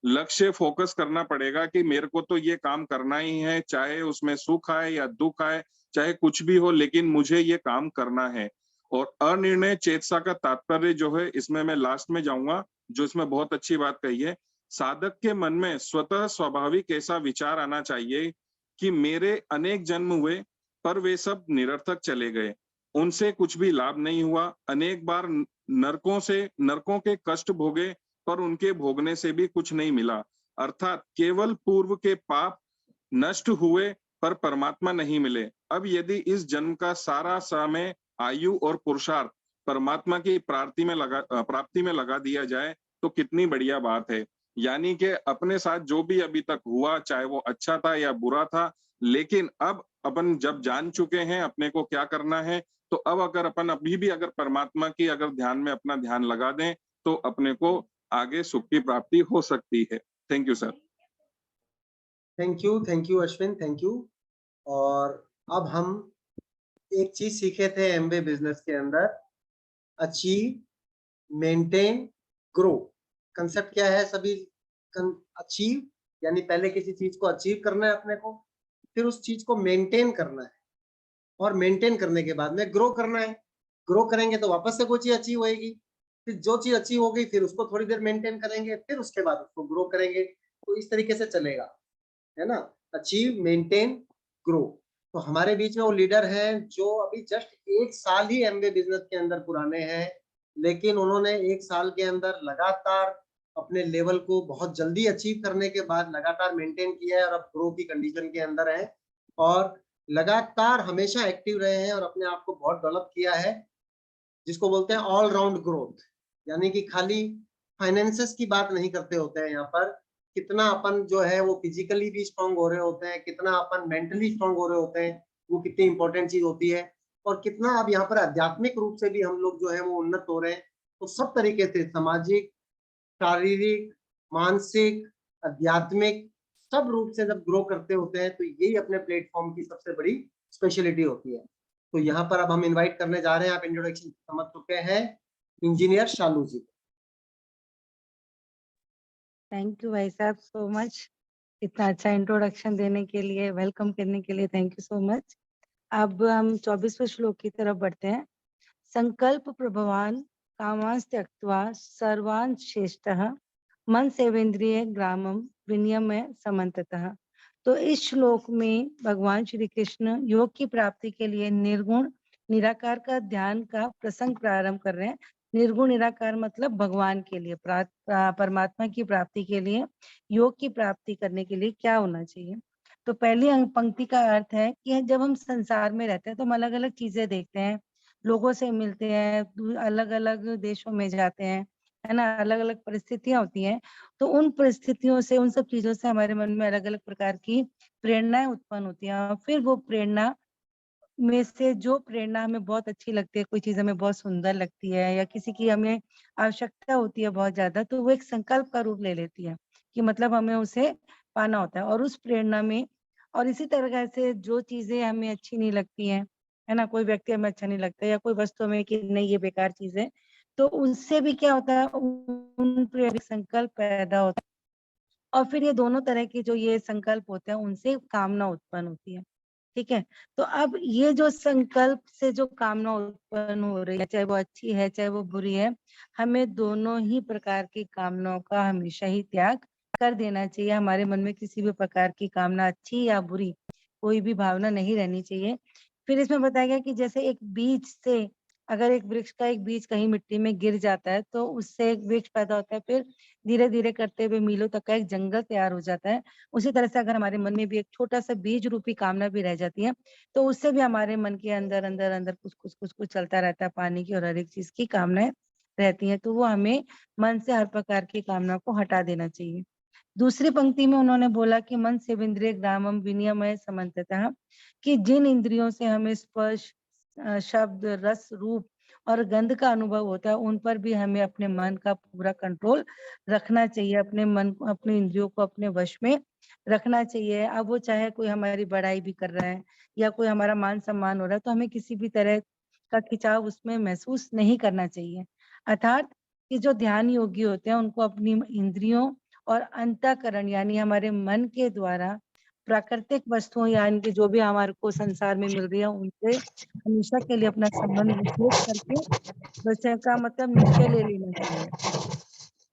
लक्ष्य फोकस करना पड़ेगा कि मेरे को तो ये काम करना ही है, चाहे उसमें सुख आए या दुख आए, चाहे कुछ भी हो, लेकिन मुझे ये काम करना है। और अनिर्णय चेतसा का तात्पर्य जो है, इसमें मैं लास्ट में जाऊंगा, जो इसमें बहुत अच्छी बात कही है, साधक के मन में स्वतः स्वाभाविक ऐसा विचार आना चाहिए कि मेरे अनेक जन्म हुए पर वे सब निरर्थक चले गए, उनसे कुछ भी लाभ नहीं हुआ। अनेक बार नरकों के कष्ट भोगे पर उनके भोगने से भी कुछ नहीं मिला, अर्थात केवल पूर्व के पाप नष्ट हुए पर परमात्मा नहीं मिले। अब यदि इस जन्म का सारा समय, आयु और पुरुषार्थ परमात्मा की प्राप्ति में लगा दिया जाए तो कितनी बढ़िया बात है। यानी कि अपने साथ जो भी अभी तक हुआ, चाहे वो अच्छा था या बुरा था, लेकिन अब अपन जब जान चुके हैं अपने को क्या करना है, तो अब अगर अपन अभी भी अगर परमात्मा की अगर ध्यान में अपना ध्यान लगा दें तो अपने को आगे सुख की प्राप्ति हो सकती है। Thank you sir. Thank you Ashwin, thank you. और अब हम एक चीज सीखे थे एमवे बिजनेस के अंदर, अचीव, मेंटेन, ग्रो। कंसेप्ट क्या है सभी? अचीव यानी पहले किसी चीज को अचीव करना है अपने को, फिर उस चीज को मेंटेन करना है, और मेंटेन करने के बाद में ग्रो करना है। ग्रो करेंगे तो वापस से कोई चीज अचीव होएगी, फिर जो चीज अचीव हो गई फिर उसको थोड़ी देर मेंटेन करेंगे, फिर उसके बाद उसको ग्रो करेंगे। तो इस तरीके से चलेगा, है ना? Achieve, maintain, grow. तो हमारे बीच में वो लीडर हैं जो अभी जस्ट 1 साल ही एमवे बिजनेस के अंदर पुराने हैं, लेकिन उन्होंने 1 साल के अंदर लगातार अपने लेवल को बहुत जल्दी अचीव करने के बाद लगातार मेंटेन किया है और अब ग्रो की कंडीशन के अंदर है, और लगातार हमेशा एक्टिव रहे हैं और अपने आप को बहुत डेवलप किया है, जिसको बोलते हैं ऑल राउंड ग्रोथ। यानी कि खाली फाइनेंसेस की बात नहीं करते होते हैं। यहाँ पर कितना अपन जो है वो फिजिकली भी स्ट्रांग हो रहे होते हैं, कितना अपन मेंटली स्ट्रांग हो रहे होते हैं, वो कितनी इंपॉर्टेंट चीज होती है। और कितना अब यहाँ पर आध्यात्मिक रूप से भी हम लोग जो है वो उन्नत हो रहे हैं। तो सब तरीके से सामाजिक, शारीरिक, मानसिक, आध्यात्मिक सब रूप से जब ग्रो करते होते हैं तो यही अपने प्लेटफॉर्म की सबसे बड़ी स्पेशलिटी होती है। तो यहाँ पर अब हम इनवाइट करने जा रहे हैं, आप इंट्रोडक्शन समझ चुके हैं, engineer Shalu ji. Thank you भाई साहब सो मच, इतना अच्छा इंट्रोडक्शन देने के लिए, वेलकम करने के लिए, थैंक यू सो मच। अब हम 24वें श्लोक की तरफ बढ़ते हैं। संकल्प प्रभवान कामांस त्यक्त्वा सर्वान श्रेष्ठः मन सेवेंद्रिय ग्रामम विनियमय समन्ततः। तो इस श्लोक में भगवान श्री कृष्ण योग की प्राप्ति के लिए निर्गुण निराकार का ध्यान का प्रसंग प्रारंभ कर रहे हैं। निर्गुण निराकार मतलब भगवान के लिए, परमात्मा की प्राप्ति के लिए, योग की प्राप्ति करने के लिए क्या होना चाहिए। तो पहली पंक्ति का अर्थ है कि जब हम संसार में रहते हैं तो हम अलग अलग चीजें देखते हैं, लोगों से मिलते हैं, अलग अलग देशों में जाते हैं, है ना, अलग अलग परिस्थितियां होती हैं। तो उन परिस्थितियों से, उन सब चीजों से हमारे मन में अलग अलग प्रकार की प्रेरणाएं उत्पन्न होती हैं। और फिर वो प्रेरणा में से जो प्रेरणा हमें बहुत अच्छी लगती है, कोई चीज हमें बहुत सुंदर लगती है या किसी की हमें आवश्यकता होती है बहुत ज्यादा, तो वो एक संकल्प का रूप ले लेती है कि मतलब हमें उसे पाना होता है। और उस प्रेरणा में, और इसी तरह से जो चीजें हमें अच्छी नहीं लगती हैं, है ना, कोई व्यक्ति हमें अच्छा नहीं लगता या कोई वस्तु हमें कि नहीं ये बेकार चीज है, तो उससे भी क्या होता है, उन प्रेरक संकल्प पैदा होता है। और फिर ये दोनों तरह के जो ये संकल्प होते हैं उनसे कामना उत्पन्न होती है। ठीक है, तो अब ये जो संकल्प से जो कामना उत्पन्न हो रही है, चाहे वो अच्छी है चाहे वो बुरी है, हमें दोनों ही प्रकार की कामनाओं का हमेशा ही त्याग कर देना चाहिए। हमारे मन में किसी भी प्रकार की कामना, अच्छी या बुरी, कोई भी भावना नहीं रहनी चाहिए। फिर इसमें बताया गया कि जैसे एक बीज से, अगर एक वृक्ष का एक बीज कहीं मिट्टी में गिर जाता है तो उससे एक वृक्ष पैदा होता है, फिर धीरे धीरे करते हुए मीलों तक का एक जंगल तैयार हो जाता है। उसी तरह से अगर हमारे मन में भी एक छोटा सा बीज रूपी कामना भी रह जाती है तो उससे भी हमारे मन के अंदर अंदर अंदर कुछ चलता रहता है, पानी की और हर एक चीज की कामनाएं रहती हैं। तो वो हमें मन से हर प्रकार की कामना को हटा देना चाहिए। दूसरी पंक्ति में उन्होंने बोला कि मन सेवेंद्रिय ग्रामम विनियमय समन्ततः, कि जिन इंद्रियों से हमें स्पर्श, शब्द, रस, रूप और गंध का अनुभव होता है, उन पर भी हमें अपने मन का पूरा कंट्रोल रखना चाहिए, अपने मन को, अपने इंद्रियों को अपने वश में रखना चाहिए। अब वो चाहे कोई हमारी बड़ाई भी कर रहा है या कोई हमारा मान सम्मान हो रहा है, तो हमें किसी भी तरह का खिंचाव उसमें महसूस नहीं करना चाहिए। अर्थात कि जो ध्यान योगी होते हैं उनको अपनी इंद्रियों और अंतःकरण यानी हमारे मन के द्वारा प्राकृतिक वस्तुओं यानी कि जो भी हमारे को संसार में मिल रही है उनसे हमेशा के लिए अपना संबंध विच्छेद करके वचन का मतलब नीचे ले लेना चाहिए।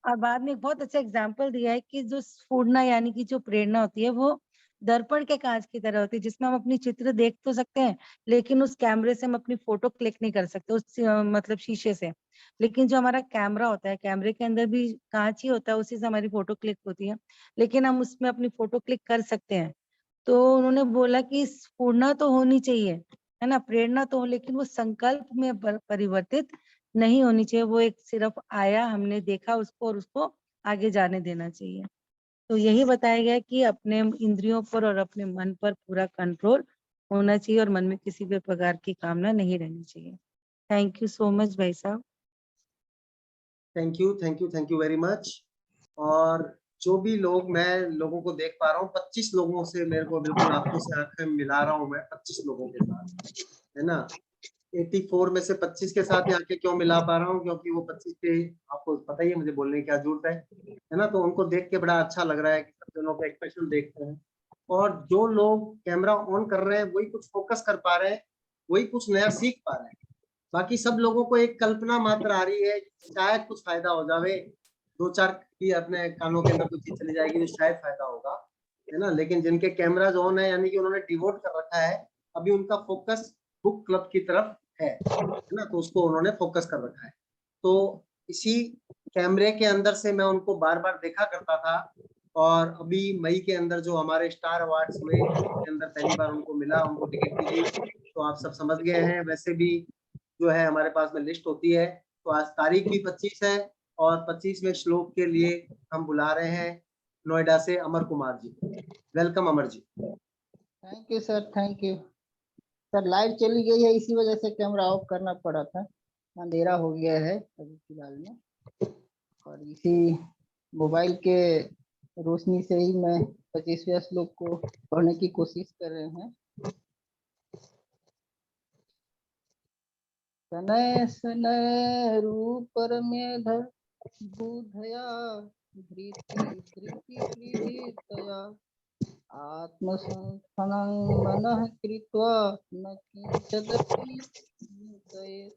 और बाद में एक बहुत अच्छा एग्जाम्पल दिया है कि जो स्फुरना यानी कि जो प्रेरणा होती है वो दर्पण के कांच की तरह होती है, जिसमें हम अपनी चित्र देख तो सकते हैं लेकिन उस कैमरे से हम अपनी फोटो क्लिक नहीं कर सकते, उस मतलब शीशे से। लेकिन जो हमारा कैमरा होता है, कैमरे के अंदर भी कांच ही होता है, उसी से हमारी फोटो क्लिक होती है, लेकिन हम उसमें अपनी फोटो क्लिक कर सकते हैं। तो उन्होंने बोला कि स्फुरना तो होनी चाहिए, है ना, प्रेरणा तो हो, लेकिन वो संकल्प में परिवर्तित नहीं होनी चाहिए। वो एक सिर्फ आया, हमने देखा उसको और उसको आगे जाने देना चाहिए। तो यही बताया गया कि अपने इंद्रियों पर और अपने मन पर पूरा कंट्रोल होना चाहिए और मन में किसी भी प्रकार की कामना नहीं रहनी चाहिए। थैंक यू सो मच भाई साहब। Thank you very much. और जो भी लोग, मैं लोगों को देख पा रहा हूँ, 25 लोगों से मेरे को बिल्कुल आंखों से आंखें मिला रहा हूँ मैं, 25 लोगों के साथ, है ना। 84 में से 25 के साथ ही आके क्यों मिला पा रहा हूँ, क्योंकि वो 25 के, आपको पता ही है मुझे बोलने की क्या जरूरत है ना। तो उनको देख के बड़ा अच्छा लग रहा है कि सब जनों का एक्सप्रेशन देखते हैं। और जो लोग कैमरा ऑन कर रहे हैं वही कुछ फोकस कर पा रहे हैं, वही कुछ नया सीख पा रहे हैं। बाकी सब लोगों को एक कल्पना मात्र आ रही है, शायद कुछ फायदा हो जावे, 2-4 की अपने कानों के अंदर कुछ चीज चली जाएगी तो शायद फायदा होगा, है ना। लेकिन जिनके कैमराज ऑन है, यानी कि उन्होंने डिवोट कर रखा है, अभी उनका फोकस बुक क्लब की तरफ है ना, तो उसको उन्होंने फोकस कर रखा है। तो इसी कैमरे के अंदर से मैं उनको बार बार देखा करता था। और अभी मई के अंदर जो हमारे स्टार अवार्ड्स हुए, उसके अंदर पहली बार उनको मिला, उनको टिकट मिली, तो आप सब समझ गए हैं। वैसे भी जो है हमारे पास में लिस्ट होती है, तो आज तारीख भी 25 है और 25वें श्लोक के लिए हम बुला रहे हैं नोएडा से Amar Kumar ji. Welcome Amar ji. Thank you sir, thank you sir. Light चली गई है, इसी वजह से कैमरा ऑफ करना पड़ा था, अंधेरा हो गया है अभी फिलहाल में, और इसी मोबाइल के रोशनी से ही मैं 25वें श्लोक को पढ़ने की कोशिश कर रहे हैं। सनय सनय रूप मेधर बुधया धृति धृति क्रीडितया आत्मसंस्थानं मनः कृत्वा न किंचिदपि चिन्तयेत्।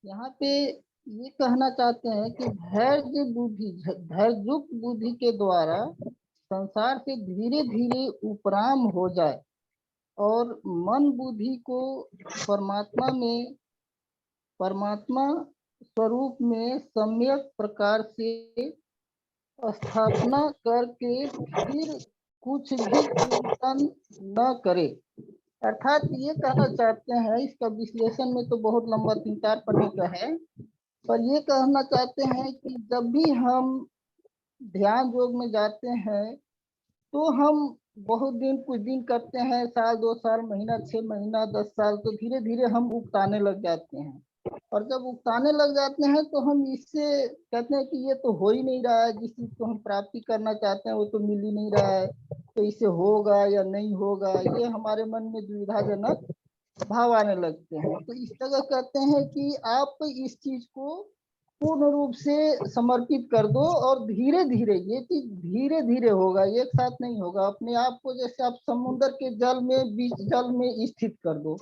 यहाँ पे ये कहना चाहते हैं कि धैर्ययुक्त बुद्धि के द्वारा संसार से धीरे धीरे उपराम हो जाए और मन बुद्धि को परमात्मा स्वरूप में सम्यक प्रकार से स्थापना करके फिर कुछ भी चिंतन न करे। अर्थात ये कहना चाहते हैं, इसका विश्लेषण में तो बहुत लंबा 3-4 पन्ने का है, पर ये कहना चाहते हैं कि जब भी हम ध्यान योग में जाते हैं तो हम बहुत दिन, कुछ दिन करते हैं, साल 2 साल, महीना 6 महीना 10 साल, तो धीरे धीरे हम उकताने लग जाते हैं। और जब उकताने लग जाते हैं तो हम इससे कहते हैं कि ये तो हो ही नहीं रहा है, जिस चीज को हम प्राप्ति करना चाहते हैं वो तो मिल ही नहीं रहा है, तो इसे होगा या नहीं होगा, ये हमारे मन में दुविधाजनक भाव आने लगते हैं। तो इस जगह कहते हैं कि आप इस चीज को पूर्ण रूप से समर्पित कर दो और धीरे धीरे, ये चीज धीरे धीरे होगा, एक साथ नहीं होगा। अपने आप को जैसे आप समुद्र के जल में, बीच जल में स्थित कर दो,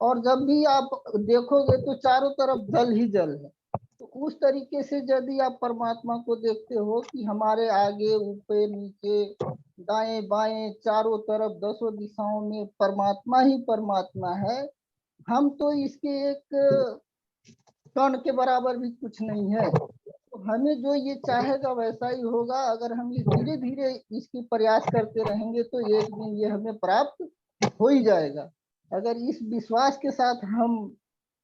और जब भी आप देखोगे तो चारों तरफ जल ही जल है। तो उस तरीके से यदि आप परमात्मा को देखते हो कि हमारे आगे, ऊपर, नीचे, दाएं बाएं, चारों तरफ 10 दिशाओं में परमात्मा ही परमात्मा है, हम तो इसके एक कण के बराबर भी कुछ नहीं है। तो हमें जो ये चाहेगा वैसा ही होगा। अगर हम ये धीरे धीरे इसकी प्रयास करते रहेंगे तो एक दिन ये हमें प्राप्त हो ही जाएगा। अगर इस विश्वास के साथ हम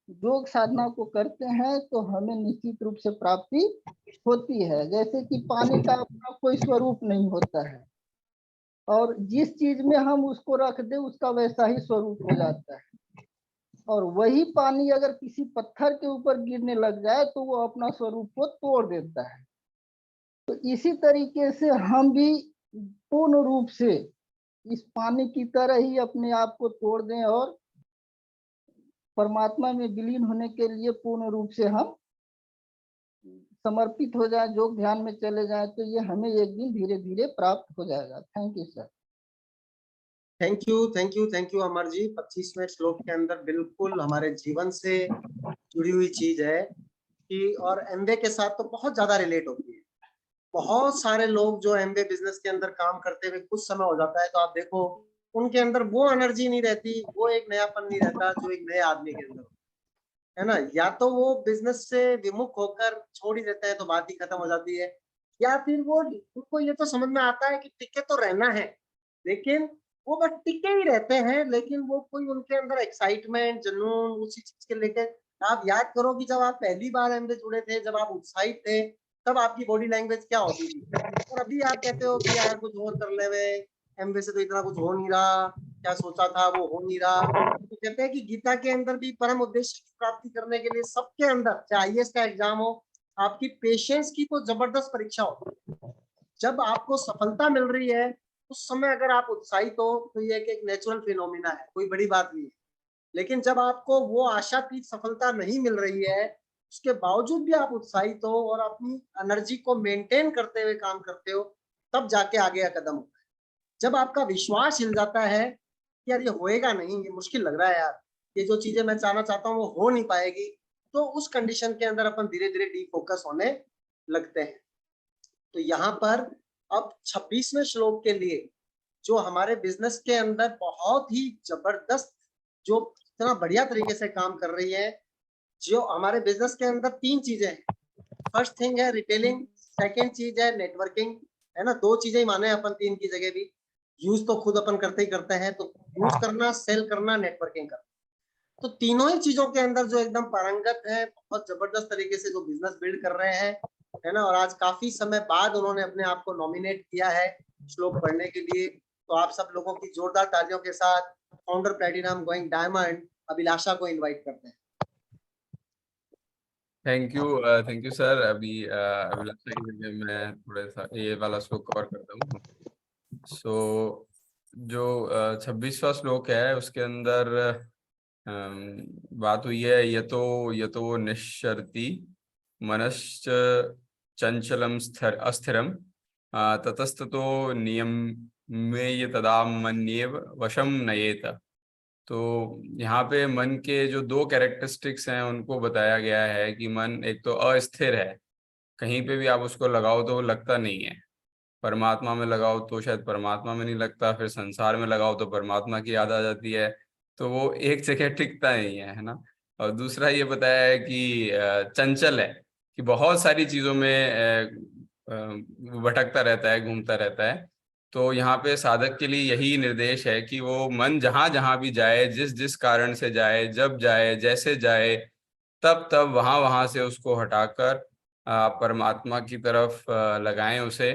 योग साधना को करते हैं तो हमें निश्चित रूप से प्राप्ति होती है। जैसे कि पानी का अपना कोई स्वरूप नहीं होता है, और जिस चीज में हम उसको रख दे उसका वैसा ही स्वरूप हो जाता है। और वही पानी अगर किसी पत्थर के ऊपर गिरने लग जाए तो वो अपना स्वरूप को तोड़ देता है। तो इसी तरीके से हम भी पूर्ण रूप से इस पानी की तरह ही अपने आप को तोड़ दें और परमात्मा में विलीन होने के लिए पूर्ण रूप से हम समर्पित हो जाए, योग ध्यान में चले जाए, तो ये हमें एक दिन धीरे धीरे प्राप्त हो जाएगा। Thank you sir. Thank you Amar ji. 25वें श्लोक के अंदर बिल्कुल हमारे जीवन से जुड़ी हुई चीज है कि, और एमबीए के साथ तो बहुत ज्यादा रिलेट होती है। बहुत सारे लोग जो एमबीए बिजनेस के अंदर काम करते हुए कुछ समय हो जाता है तो आप देखो उनके अंदर वो एनर्जी नहीं रहती, वो एक नयापन नहीं रहता जो एक नए आदमी के अंदर है ना। या तो वो बिजनेस से विमुख होकर छोड़ ही देते हैं तो बात ही खत्म हो जाती है, या फिर वो, उनको ये तो समझ में आता है कि टिके तो रहना है, लेकिन वो बस टिके ही रहते हैं, लेकिन वो कोई उनके अंदर एक्साइटमेंट, जुनून उसी चीज के लेकर। आप याद करो कि जब आप पहली बार एमबीए जुड़े थे, जब आप उत्साहित थे, तब आपकी बॉडी लैंग्वेज क्या होती थी, और अभी आप कहते हो कि यार कुछ और कर ले, एमबीए से तो इतना कुछ हो नहीं रहा, क्या सोचा था वो हो नहीं रहा। तो कहते हैं कि गीता के अंदर भी परम उद्देश्य की प्राप्ति करने के लिए सबके अंदर, चाहे आईएएस का एग्जाम हो, आपकी पेशेंस की तो जबरदस्त परीक्षा होती है। जब आपको सफलता मिल रही है उस समय अगर आप उत्साहित हो तो ये एक नेचुरल फिनोमिना है, कोई बड़ी बात नहीं है। लेकिन जब आपको वो आशातीत सफलता नहीं मिल रही है, उसके बावजूद भी आप उत्साहित हो और अपनी एनर्जी को मेंटेन करते हुए काम करते हो, तब जाके आगे का कदम होता है। जब आपका विश्वास हिल जाता है कि यार ये होएगा नहीं, ये मुश्किल लग रहा है यार, ये जो चीजें मैं चाहना चाहता हूँ वो हो नहीं पाएगी, तो उस कंडीशन के अंदर अपन धीरे धीरे डीफोकस होने लगते हैं। तो यहाँ पर अब 26वें श्लोक के लिए जो हमारे बिजनेस के अंदर बहुत ही जबरदस्त, जो इतना बढ़िया तरीके से काम कर रही है, जो हमारे बिजनेस के अंदर 3 चीजें हैं। फर्स्ट थिंग है रिटेलिंग, सेकंड चीज है नेटवर्किंग, है ना। 2 चीजें ही माने अपन, 3 की जगह भी। यूज तो खुद अपन करते ही करते हैं, तो यूज करना, सेल करना, नेटवर्किंग करना। तो तीनों ही चीजों के अंदर जो एकदम पारंगत है, बहुत जबरदस्त तरीके से जो बिजनेस बिल्ड कर रहे हैं, है ना। और आज काफी समय बाद उन्होंने अपने आप को नॉमिनेट किया है श्लोक पढ़ने के लिए। तो आप सब लोगों की जोरदार तालियों के साथ फाउंडर प्लैटिनम गोइंग डायमंड अभिलाषा को इनवाइट करते हैं। Thank you sir. अभी अभिलाषा की जगह मैं थोड़ा सा ये वाला श्लोक कवर करता हूँ। सो जो 26वां श्लोक है उसके अंदर बात हुई है, यतो निश्चरति मनश्च चंचलम अस्थिरम ततस्ततो नियम्येय तदा मन्येव वशम नयेत। तो यहाँ पे मन के जो 2 कैरेक्टरिस्टिक्स हैं उनको बताया गया है कि मन एक तो अस्थिर है, कहीं पे भी आप उसको लगाओ तो वो लगता नहीं है। परमात्मा में लगाओ तो शायद परमात्मा में नहीं लगता, फिर संसार में लगाओ तो परमात्मा की याद आ जाती है, तो वो एक जगह टिकता नहीं है ना। और दूसरा ये बताया है कि चंचल है, कि बहुत सारी चीजों में भटकता रहता है, घूमता रहता है। तो यहाँ पे साधक के लिए यही निर्देश है कि वो मन जहां जहां भी जाए, जिस जिस कारण से जाए, जब जाए, जैसे जाए, तब तब वहां से उसको हटाकर परमात्मा की तरफ लगाएं उसे।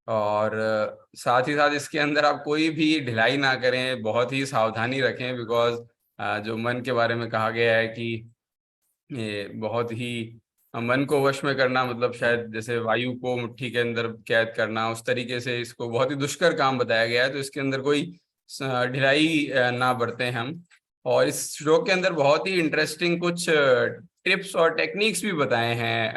और साथ ही साथ इसके अंदर आप कोई भी ढिलाई ना करें, बहुत ही सावधानी रखें, बिकॉज जो मन के बारे में कहा गया है कि ये बहुत ही मन को वश में करना, मतलब शायद जैसे वायु को मुट्ठी के अंदर कैद करना, उस तरीके से इसको बहुत ही दुष्कर काम बताया गया है। तो इसके अंदर कोई ढिलाई ना बरतें हम। और इस श्लोक के अंदर बहुत ही इंटरेस्टिंग कुछ टिप्स और टेक्निक्स भी बताए हैं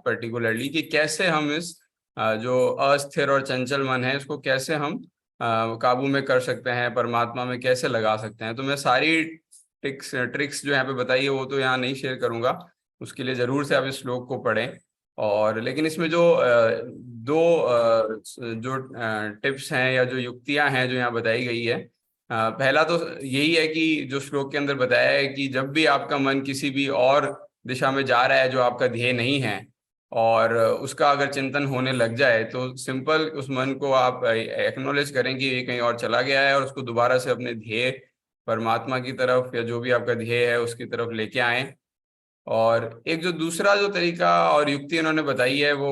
पर्टिकुलरली, कि कैसे हम इस जो अस्थिर और चंचल मन है इसको कैसे हम काबू में कर सकते हैं, परमात्मा में कैसे लगा सकते हैं। तो मैं सारी ट्रिक्स जो यहाँ पे बताई है वो तो यहाँ नहीं शेयर करूंगा, उसके लिए जरूर से आप इस श्लोक को पढ़ें। और लेकिन इसमें जो 2 जो टिप्स हैं या जो युक्तियां हैं जो यहाँ बताई गई है, पहला तो यही है कि जो श्लोक के अंदर बताया है कि जब भी आपका मन किसी भी और दिशा में जा रहा है जो आपका ध्येय नहीं है, और उसका अगर चिंतन होने लग जाए, तो सिंपल उस मन को आप एक्नॉलेज करें कि ये कहीं और चला गया है, और उसको दोबारा से अपने ध्येय परमात्मा की तरफ या जो भी आपका ध्येय है उसकी तरफ लेके आए। और एक जो दूसरा जो तरीका और युक्ति उन्होंने बताई है वो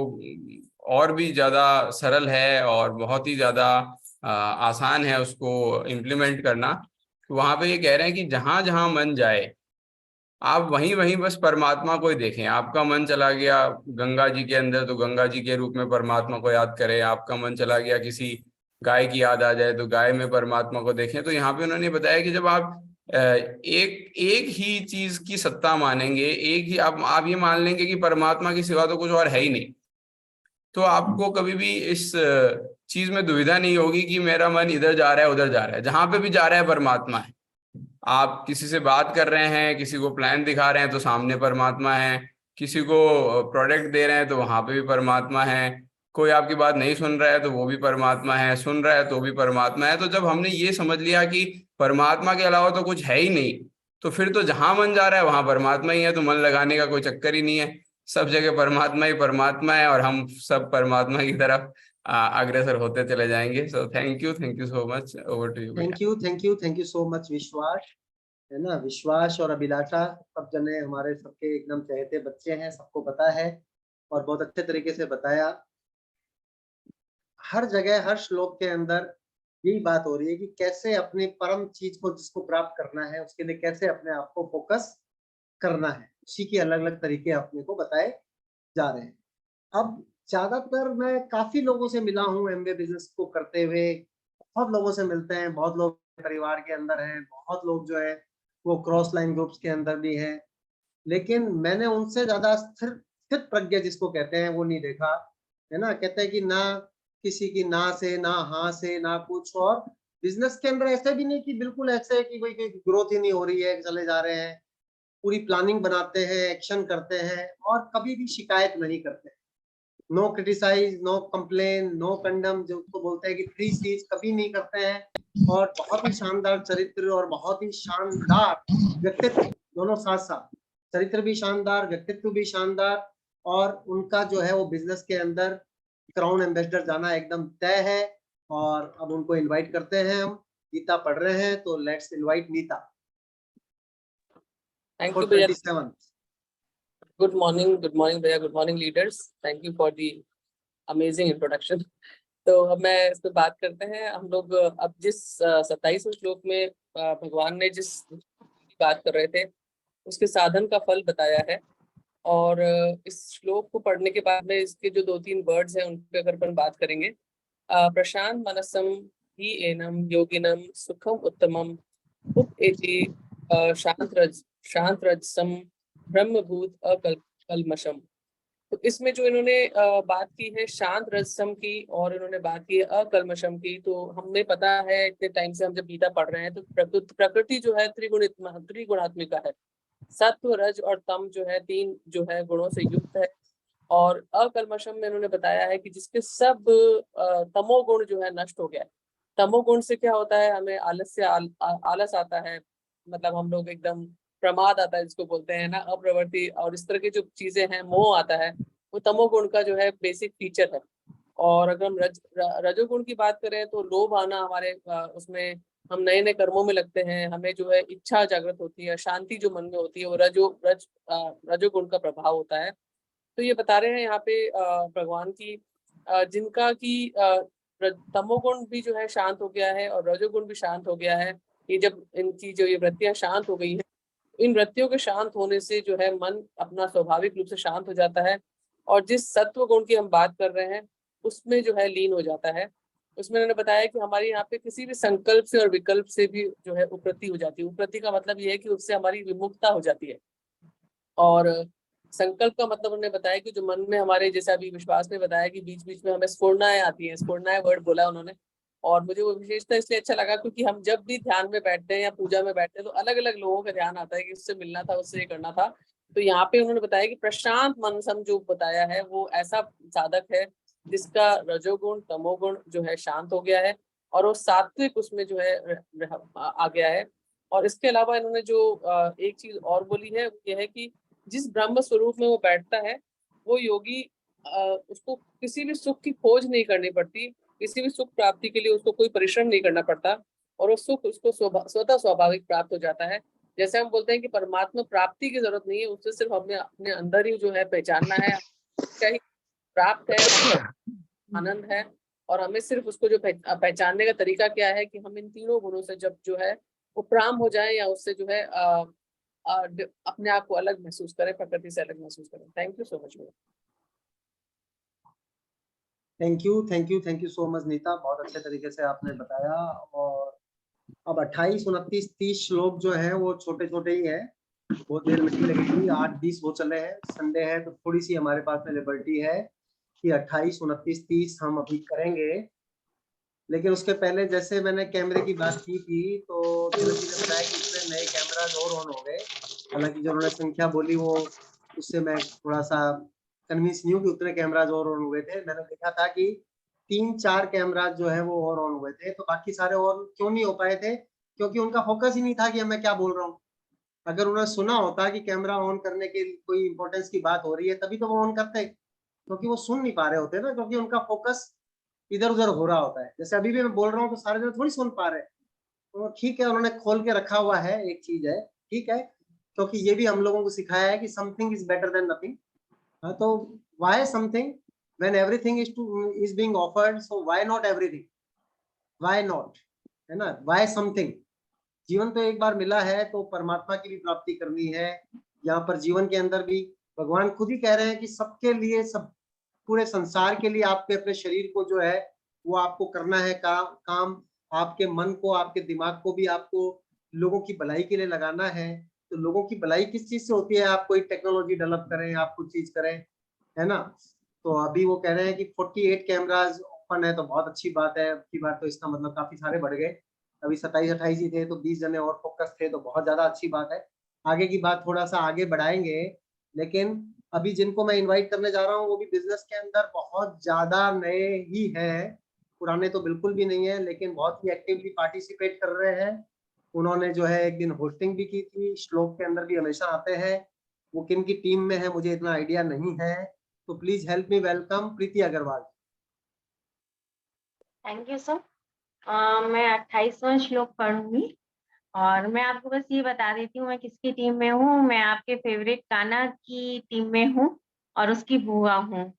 और भी ज्यादा सरल है और बहुत ही ज्यादा आसान है उसको इम्प्लीमेंट करना। तो वहां पे ये कह रहे हैं कि जहां जहां मन जाए आप वहीं वहीं बस परमात्मा को ही देखें। आपका मन चला गया गंगा जी के अंदर, तो गंगा जी के रूप में परमात्मा को याद करें। आपका मन चला गया किसी गाय की याद आ जाए तो गाय में परमात्मा को देखें। तो यहाँ पे उन्होंने बताया कि जब आप एक ही चीज की सत्ता मानेंगे, एक ही आप ये मान लेंगे कि परमात्मा की सिवा तो कुछ और है ही नहीं, तो आपको कभी भी इस चीज में दुविधा नहीं होगी कि मेरा मन इधर जा रहा है उधर जा रहा है। जहां पे भी जा रहा है परमात्मा है। आप किसी से बात कर रहे हैं, किसी को प्लान दिखा रहे हैं तो सामने परमात्मा है, किसी को प्रोडक्ट दे रहे हैं तो वहां पे भी परमात्मा है, कोई आपकी बात नहीं सुन रहा है तो वो भी परमात्मा है, सुन रहा है तो भी परमात्मा है। तो जब हमने ये समझ लिया कि परमात्मा के अलावा तो कुछ है ही नहीं, तो फिर तो जहां मन जा रहा है वहां परमात्मा ही है, तो मन लगाने का कोई चक्कर ही नहीं है। सब जगह परमात्मा ही परमात्मा है और हम सब परमात्मा की तरफ अग्रसर होते चले जाएंगे। So thank you so much. Over to you. Thank you so much Vishwas, है ना। विश्वास और अभिलाषा सब जने हमारे सबके एकदम चहेते बच्चे हैं, सबको पता है और बहुत अच्छे तरीके से बताया। हर जगह हर श्लोक के अंदर यही बात हो रही है कि कैसे अपनी परम चीज को जिसको प्राप्त करना है उसके लिए कैसे अपने आप को फोकस करना है, उसी के अलग अलग तरीके अपने को बताए जा रहे हैं। अब ज्यादातर मैं काफी लोगों से मिला हूँ एमबीए बिजनेस को करते हुए, बहुत लोगों से मिलते हैं, बहुत लोग परिवार के अंदर हैं, बहुत लोग जो है वो क्रॉस लाइन ग्रुप्स के अंदर भी हैं, लेकिन मैंने उनसे ज्यादा स्थित प्रज्ञा जिसको कहते हैं वो नहीं देखा, है ना। कहते हैं कि ना किसी की ना से ना हाँ से ना कुछ, और बिजनेस के अंदर ऐसे भी नहीं कि बिल्कुल ऐसे है कि भाई कोई ग्रोथ ही नहीं हो रही है, चले जा रहे हैं। पूरी प्लानिंग बनाते हैं, एक्शन करते हैं और कभी भी शिकायत नहीं करते। No criticise, no complain, no condemn, जो उसको बोलते हैं कि 3 C's कभी नहीं करते हैं। और बहुत ही शानदार चरित्र और बहुत ही शानदार व्यक्तित्व, दोनों साथ साथ, चरित्र भी शानदार, व्यक्तित्व भी शानदार, और उनका जो है वो बिजनेस के अंदर क्राउन एम्बेसडर जाना एकदम तय है। और अब उनको इनवाइट करते हैं हम। गीता पढ़ रहे हैं तो let's invite Nita. Thank you, for Bhaiya. 27th. Good morning, Bhaiya. Good morning, leaders. Thank you for the amazing introduction. तो अब मैं इस पे बात करते हैं हम लोग। अब जिस 27वें श्लोक में भगवान ने जिस बात कर रहे थे उसके साधन का फल बताया है, और इस श्लोक को पढ़ने के बाद में इसके जो 2-3 वर्ड्स हैं उन पे अगर अपन बात करेंगे। प्रशांत मनसम ही एनम योगिनम सुखम उत्तमम उप एति शांत रजसम ब्रह्मभूत अकल्मषम। तो इसमें जो इन्होंने बात की है शांत रजसम की, और इन्होंने बात की है अकल्मषम की। तो हमें पता है इतने टाइम से हम जब गीता पढ़ रहे हैं तो प्रकृति जो है त्रिगुणात्मिका है। सत्व रज और तम जो है 3 जो है गुणों से युक्त है। और अकल्मषम में इन्होंने बताया है कि जिसके सब तमोगुण जो है नष्ट हो गया है। तमोगुण से क्या होता है, हमें आलस आता है, मतलब हम लोग एकदम प्रमाद आता है जिसको बोलते हैं ना, अप्रवृत्ति, और इस तरह की जो चीजें हैं, मोह आता है, वो तमोगुण का जो है बेसिक फीचर है। और अगर हम रजोगुण की बात करें तो लोभ आना हमारे उसमें हम नए नए कर्मों में लगते हैं, हमें जो है इच्छा जागृत होती है, शांति जो मन में होती है वो रजोगुण का प्रभाव होता है। तो ये बता रहे हैं यहाँ पे भगवान की जिनका की तमोगुण भी जो है शांत हो गया है और रजोगुण भी शांत हो गया है। ये जब इनकी जो ये वृत्तियां शांत हो गई है, इन वृत्तियों के शांत होने से जो है मन अपना स्वाभाविक रूप से शांत हो जाता है, और जिस सत्व गुण की हम बात कर रहे हैं उसमें जो है लीन हो जाता है। उसमें उन्होंने बताया कि हमारी यहाँ पे किसी भी संकल्प से और विकल्प से भी जो है उपरति हो जाती है। उपरति का मतलब ये है कि उससे हमारी विमुक्ता हो जाती है। और संकल्प का मतलब उन्होंने बताया कि जो मन में हमारे, जैसे अभी विश्वास ने बताया कि बीच बीच में हमें स्फुरणाएं आती हैं, स्फुरणाएं वर्ड बोला उन्होंने, और मुझे वो विशेषता इसलिए अच्छा लगा क्योंकि हम जब भी ध्यान में बैठते हैं या पूजा में बैठते हैं तो अलग अलग लोगों का ध्यान आता है कि उससे मिलना था, उससे ये करना था। तो यहाँ पे उन्होंने बताया कि प्रशांत मनसम जो बताया है वो ऐसा साधक है जिसका रजोगुण तमोगुण जो है शांत हो गया है और वो सात्विक उसमें जो है आ गया है। और इसके अलावा इन्होंने जो एक चीज और बोली है वो ये है कि जिस ब्रह्म स्वरूप में वो बैठता है वो योगी उसको किसी भी सुख की खोज नहीं करनी पड़ती, किसी भी सुख प्राप्ति के लिए उसको कोई परिश्रम नहीं करना पड़ता, और वो सुख उसको स्वतः स्वाभाविक प्राप्त हो जाता है। जैसे हम बोलते हैं कि परमात्मा प्राप्ति की जरूरत नहीं है, उससे सिर्फ हमें अपने अंदर ही जो है पहचानना है क्या ही प्राप्त है, आनंद है, और हमें सिर्फ उसको जो पहचानने का तरीका क्या है कि हम इन तीनों गुणों से जब जो है उपराम हो जाए या उससे जो है अपने आप को अलग महसूस करें, प्रकृति से अलग महसूस करें। Thank you so much. Thank you so much Nita, बहुत अच्छे तरीके से आपने बताया। और अब 28, 29, 30 श्लोक जो है वो छोटे छोटे ही है, बहुत देर में नहीं लगेगी, 8-20 वो चले हैं। संडे है तो थोड़ी सी हमारे पास में लिबर्टी है कि 28, 29, 30 हम अभी करेंगे। लेकिन उसके पहले जैसे मैंने कैमरे की बात की थी तो तुलसी ने बताया कि इसमें नए कैमराज और ऑन हो गए। हालांकि जो उन्होंने संख्या बोली वो उससे मैं थोड़ा सा कन्विंस नहीं हूँ कि उतने कैमराज और ऑन हुए थे। मैंने देखा था कि 3-4 कैमराज जो है वो और ऑन हुए थे, तो बाकी सारे और क्यों नहीं हो पाए थे? क्योंकि उनका फोकस ही नहीं था कि मैं क्या बोल रहा हूँ। अगर उन्होंने सुना होता कि कैमरा ऑन करने के कोई इंपॉर्टेंस की बात हो रही है तभी तो वो ऑन करते, क्योंकि वो सुन नहीं पा रहे होते ना, क्योंकि उनका फोकस इधर उधर हो रहा होता है। जैसे अभी भी मैं बोल रहा हूँ तो सारे जन थोड़ी सुन पा रहे हैं, तो ठीक है उन्होंने खोल के रखा हुआ है, एक चीज है, ठीक है, क्योंकि ये भी हम लोगों को सिखाया है कि something is better than nothing. तो why something when everything is being offered, so why not everything, why not, है ना, व्हाई समथिंग। जीवन तो एक बार मिला है तो परमात्मा की भी प्राप्ति करनी है। यहाँ पर जीवन के अंदर भी भगवान खुद ही कह रहे हैं कि सबके लिए, सब पूरे संसार के लिए आपके अपने शरीर को जो है वो आपको करना है काम, आपके मन को, आपके दिमाग को भी आपको लोगों की भलाई के लिए लगाना है। तो लोगों की भलाई किस चीज से होती है? आप कोई टेक्नोलॉजी डेवलप करें, आप कुछ चीज करें, है ना। तो अभी वो कह रहे हैं कि 48 कैमराज ओपन है, तो बहुत अच्छी बात है। की बात तो इसका मतलब काफी सारे बढ़ गए, अभी 27-28 ही थे तो 20 जने और फोकस थे, तो बहुत ज्यादा अच्छी बात है। आगे की बात थोड़ा सा आगे बढ़ाएंगे, लेकिन अभी जिनको मैं इनवाइट करने जा रहा हूँ वो भी बिजनेस के अंदर बहुत ज्यादा नए ही हैं, पुराने तो बिल्कुल भी नहीं है, लेकिन बहुत ही एक्टिवली पार्टिसिपेट कर रहे हैं। उन्होंने जो है एक दिन होस्टिंग भी की थी, श्लोक के अंदर भी हमेशा आते हैं। वो किन की टीम में है मुझे इतना आइडिया नहीं है, तो please help me welcome Preeti Agarwal. Thank you sir. मैं 28वां श्लोक पढ़ूंगी और मैं आपको बस ये बता देती हूँ मैं किसकी टीम में हूँ। मैं आपके फेवरेट कान्हा की टीम में हूँ और उसकी बुआ हूँ।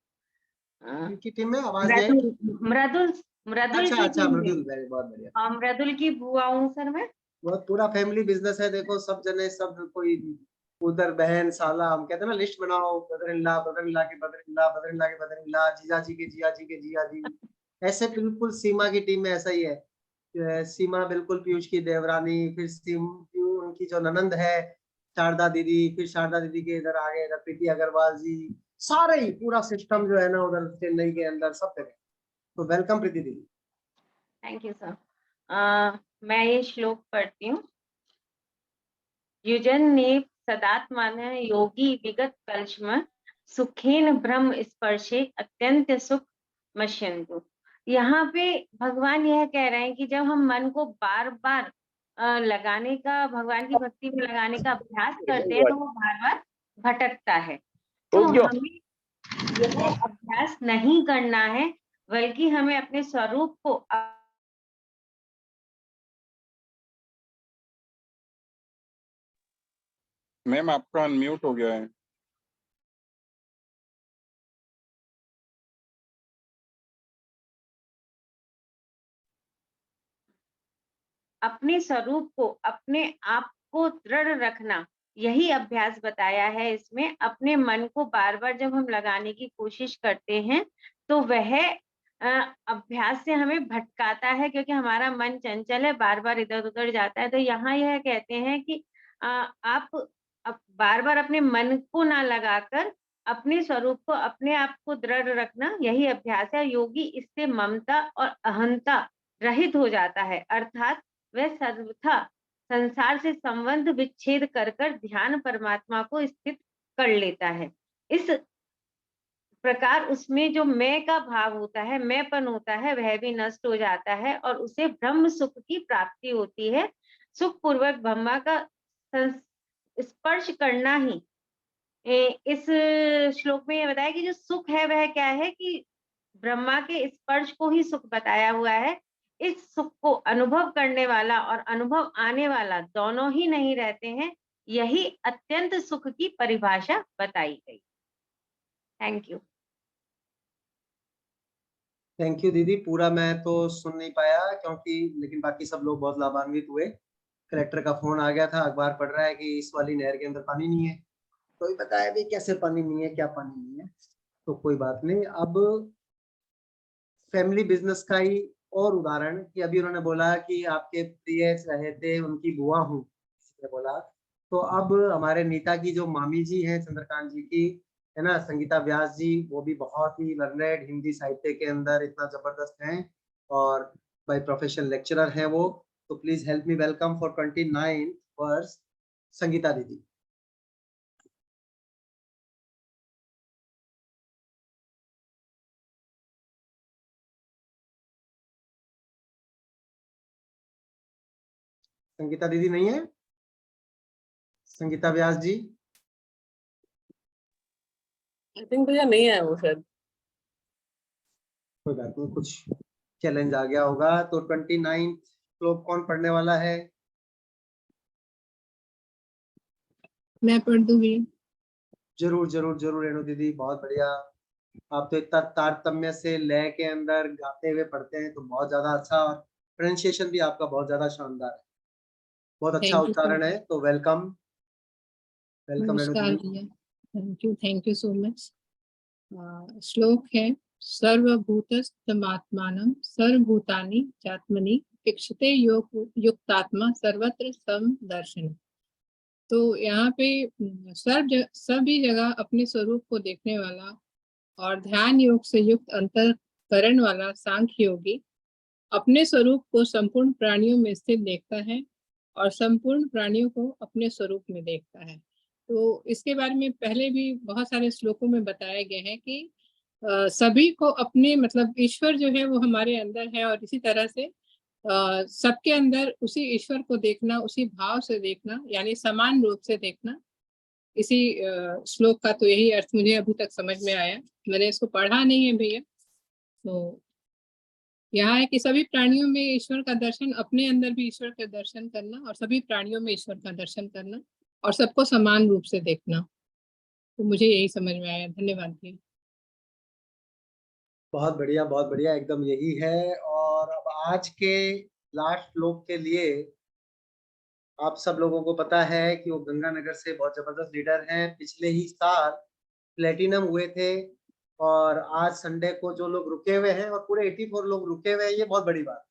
किनकी टीम में आवाज नहीं आई? मृदुल मृदुल अच्छा की अच्छा, टीम में। मृदुल, वेरी बहुत बढ़िया। हाँ, मृदुल की बुआ हूँ सर मैं। बहुत पूरा फैमिली बिजनेस है, देखो सब जने, सब कोई उधर बहन साला, हम कहते हैं ना लिस्ट बनाओ, brother in law, brother in law के brother in law, brother in law के ब्रदर इन लॉ, जीजा जी के जिया जी के जिया जी। ऐसे बिल्कुल सीमा की टीम में ऐसा ही है। सीमा बिल्कुल पीयूष की देवरानी, फिर उनकी जो ननंद है शारदा दीदी, फिर शारदा दीदी के इधर आगे इधर प्रीति अग्रवाल जी, सारे ही पूरा सिस्टम जो है ना उधर चेन्नई के अंदर सब जगह। तो वेलकम प्रीति दीदी। Thank you sir. मैं ये श्लोक पढ़ती हूँ। युजन ने सदात्मान योगी विगत कल्षम सुखेन ब्रह्म स्पर्शे अत्यंत सुख मश्यन्तु। यहाँ पे भगवान यह कह रहे हैं कि जब हम मन को बार बार लगाने का, भगवान की भक्ति में लगाने का अभ्यास करते हैं तो वो बार बार भटकता है। तो हमें यह अभ्यास नहीं करना है, बल्कि हमें अपने स्वरूप को मैम आपका अनम्यूट हो गया है। अपने स्वरूप को, अपने आप को दृढ़ रखना, यही अभ्यास बताया है इसमें। अपने मन को बार बार जब हम लगाने की कोशिश करते हैं तो वह अभ्यास से हमें भटकाता है, क्योंकि हमारा मन चंचल है, बार बार इधर उधर जाता है। तो यहाँ यह कहते हैं कि आप बार बार अपने मन को ना लगाकर अपने स्वरूप को, अपने आप को दृढ़ रखना, यही अभ्यास है। योगी इससे ममता और अहंता रहित हो जाता है, अर्थात वह सर्वथा संसार से संबंध विच्छेद कर ध्यान परमात्मा को स्थित कर लेता है। इस प्रकार उसमें जो मैं का भाव होता है, मैंपन होता है, वह भी नष्ट हो जाता है और उसे ब्रह्म सुख की प्राप्ति होती है। सुख पूर्वक ब्रह्मा का स्पर्श करना ही इस श्लोक में ये बताया कि जो सुख है वह क्या है, कि ब्रह्मा के स्पर्श को ही सुख बताया हुआ है। इस सुख को अनुभव करने वाला और अनुभव आने वाला दोनों ही नहीं रहते हैं, यही अत्यंत सुख की परिभाषा बताई गई। Thank you. थैंक यू दीदी। पूरा मैं तो सुन नहीं पाया क्योंकि, लेकिन बाकी सब लोग बहुत लाभान्वित हुए। कलेक्टर का फोन आ गया था, अखबार पढ़ रहा है कि इस वाली नहर के अंदर पानी नहीं है, तो बताया भी कैसे पानी नहीं है, क्या पानी नहीं है। तो कोई बात नहीं। अब फैमिली बिजनेस का ही और उदाहरण, कि अभी उन्होंने बोला कि आपके प्रिय रहे थे, उनकी बुआ हूँ बोला। तो अब हमारे नीता की जो मामी जी हैं चंद्रकांत जी की, है ना, संगीता व्यास जी, वो भी बहुत ही लर्नेड, हिंदी साहित्य के अंदर इतना जबरदस्त हैं और बाय प्रोफेशन लेक्चरर हैं वो। तो please help me welcome for 29 वर्ष संगीता दीदी। संगीता दीदी नहीं है? संगीता व्यास जी? आई थिंक भैया नहीं है वो शायद। कोई बात नहीं, कुछ चैलेंज आ गया होगा। तो 29 श्लोक कौन पढ़ने वाला है? मैं पढ़ दूंगी। जरूर जरूर जरूर रेणु दीदी, बहुत बढ़िया। आप तो इतना तारतम्य से लय के अंदर गाते हुए पढ़ते हैं, तो बहुत ज्यादा अच्छा, और प्रोनाउंसिएशन भी आपका बहुत ज्यादा शानदार है, बहुत अच्छा थैंक यू उच्चारण है। तो वेलकम वेलकम रेणु नमस्कार दीदी। भैया, थैंक यू सो मच। श्लोक है, सर्वभूतस्थमात्मानं सर्वभूतानि चात्मनि इक्षते युक्तात्मा सर्वत्र समदर्शन। तो यहाँ पे सभी जगह अपने स्वरूप को देखने वाला और ध्यान योग से युक्त अंतःकरण वाला सांख्य योगी अपने स्वरूप को संपूर्ण प्राणियों में स्थित देखता है और संपूर्ण प्राणियों को अपने स्वरूप में देखता है। तो इसके बारे में पहले भी बहुत सारे श्लोकों में बताया गया है कि सभी को अपने, मतलब ईश्वर जो है वो हमारे अंदर है और इसी तरह से सबके अंदर उसी ईश्वर को देखना, उसी भाव से देखना, यानी समान रूप से देखना। इसी श्लोक का तो यही अर्थ मुझे अभी तक समझ में आया। मैंने इसको पढ़ा नहीं है भैया, तो यहाँ है कि सभी प्राणियों में ईश्वर का दर्शन, अपने अंदर भी ईश्वर का दर्शन करना और सभी प्राणियों में ईश्वर का दर्शन करना और सबको समान रूप से देखना। तो मुझे यही समझ में आया। धन्यवाद भैया। बहुत बढ़िया, एकदम यही है। और अब आज के लास्ट श्लोक के लिए आप सब लोगों को पता है कि वो गंगानगर से बहुत जबरदस्त लीडर हैं, पिछले ही साल प्लेटिनम हुए थे और आज संडे को जो लोग रुके हुए हैं और पूरे 84 लोग रुके हुए हैं, ये बहुत बड़ी बात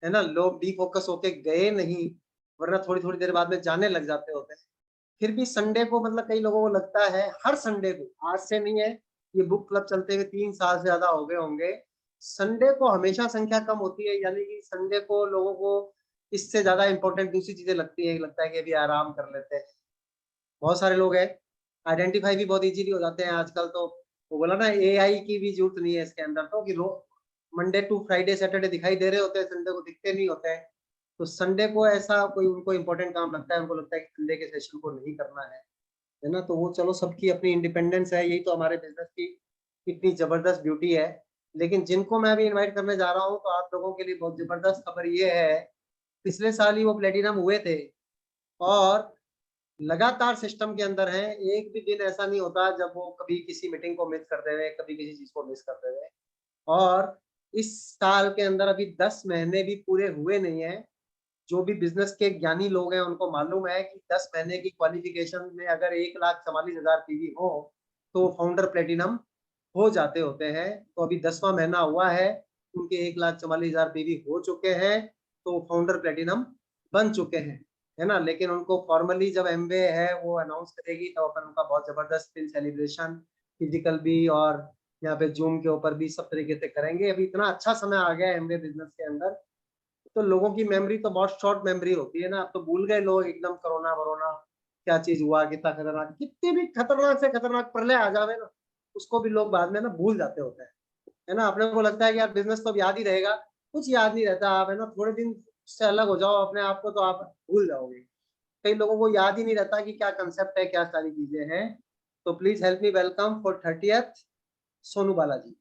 है ना। लोग डीफोकस होके गए नहीं, वरना थोड़ी थोड़ी देर बाद में जाने लग जाते होते हैं। फिर भी संडे को मतलब कई लोगों को लगता है हर संडे को, आज से नहीं है, ये बुक क्लब चलते हुए 3 साल से ज्यादा हो गए होंगे, संडे को हमेशा संख्या कम होती है, यानी कि संडे को लोगों को इससे ज्यादा इंपॉर्टेंट दूसरी चीजें लगती है, लगता है कि अभी आराम कर लेते हैं। बहुत सारे लोग हैं, आइडेंटिफाई भी बहुत इजीली हो जाते हैं आजकल। तो वो बोला ना, एआई की भी जरूरत नहीं है इसके अंदर, तो कि मंडे टू फ्राइडे सैटरडे दिखाई दे रहे होते हैं, संडे को दिखते नहीं होते हैं। तो संडे को ऐसा कोई उनको इम्पोर्टेंट काम लगता है, उनको लगता है कि संडे के सेशन को नहीं करना है ना। तो वो चलो, सबकी अपनी इंडिपेंडेंस है, यही तो हमारे बिजनेस की इतनी जबरदस्त ब्यूटी है। लेकिन जिनको मैं अभी इनवाइट करने जा रहा हूँ, तो आप लोगों के लिए बहुत जबरदस्त खबर ये है, पिछले साल ही वो प्लेटिनम हुए थे और लगातार सिस्टम के अंदर हैं। एक भी दिन ऐसा नहीं होता जब वो कभी किसी मीटिंग को मिस करते हुए, कभी किसी चीज को मिस करते हुए। और इस साल के अंदर अभी 10 महीने भी पूरे हुए नहीं है। जो भी बिजनेस के ज्ञानी लोग हैं उनको मालूम है कि 10 महीने की क्वालिफिकेशन में अगर 1,44,000 पीवी हो तो फाउंडर प्लेटिनम हो जाते होते हैं। तो अभी 10वां महीना हुआ है, उनके 1,44,000 पीवी हो चुके हैं, तो फाउंडर प्लेटिनम बन चुके हैं, है ना। लेकिन उनको फॉर्मली जब एमवे है वो अनाउंस करेगी, तो अपन उनका बहुत जबरदस्त सेलिब्रेशन फिजिकल भी और यहाँ पे जूम के ऊपर भी सब तरीके से करेंगे। अभी इतना अच्छा समय आ गया है एमवे बिजनेस के अंदर, तो लोगों की मेमोरी तो बहुत शॉर्ट मेमोरी होती है ना। अब तो भूल गए लोग एकदम, कोरोना वरोना क्या चीज हुआ, कितना खतरनाक, कितनी भी खतरनाक से खतरनाक प्रलय आ जावे ना, उसको भी लोग बाद में ना भूल जाते होते हैं, है ना। अपने को लगता है कि यार बिजनेस तो अब याद ही रहेगा, कुछ याद नहीं रहता। आप है ना थोड़े दिन से अलग हो जाओ अपने आप को, तो आप भूल जाओगे। कई लोगों को याद ही नहीं रहता कि क्या कंसेप्ट है, क्या सारी चीजें हैं। तो please help me welcome for 30th Sonu Balaji.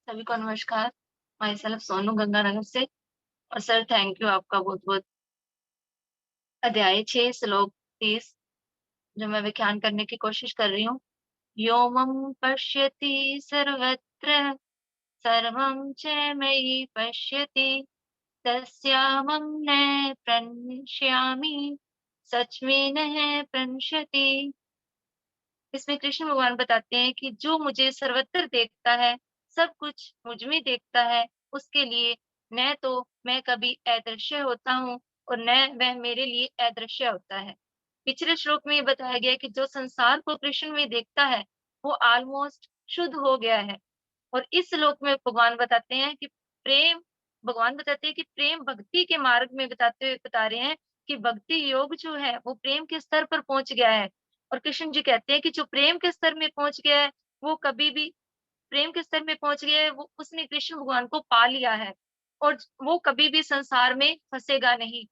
सभी को नमस्कार। माई सेल्फ सोनू गंगानगर से। और सर थैंक यू, आपका बहुत बहुत। अध्याय 6 श्लोक 30 जो मैं व्याख्यान करने की कोशिश कर रही हूँ। यो मम पश्यति सर्वत्र सर्वं च मयि पश्यति तस्याहं न प्रणश्यामि सच में न प्रणश्यति। इसमें कृष्ण भगवान बताते हैं कि जो मुझे सर्वत्र देखता है, सब कुछ मुझ में देखता है, उसके लिए न तो मैं कभी अदृश्य होता हूँ और न वह मेरे लिए अदृश्य होता है। पिछले श्लोक में ये बताया गया है कि जो संसार को कृष्ण में देखता है वो ऑलमोस्ट शुद्ध हो गया है। और इस श्लोक में भगवान बताते हैं कि प्रेम भक्ति के मार्ग में बता रहे हैं कि भक्ति योग जो है वो प्रेम के स्तर पर पहुंच गया है। और कृष्ण जी कहते हैं कि जो प्रेम के स्तर में पहुंच गया है वो कभी भी प्रेम के स्तर में पहुंच गया है, वो उसने कृष्ण भगवान को पा लिया है और वो कभी भी संसार में फंसेगा नहीं।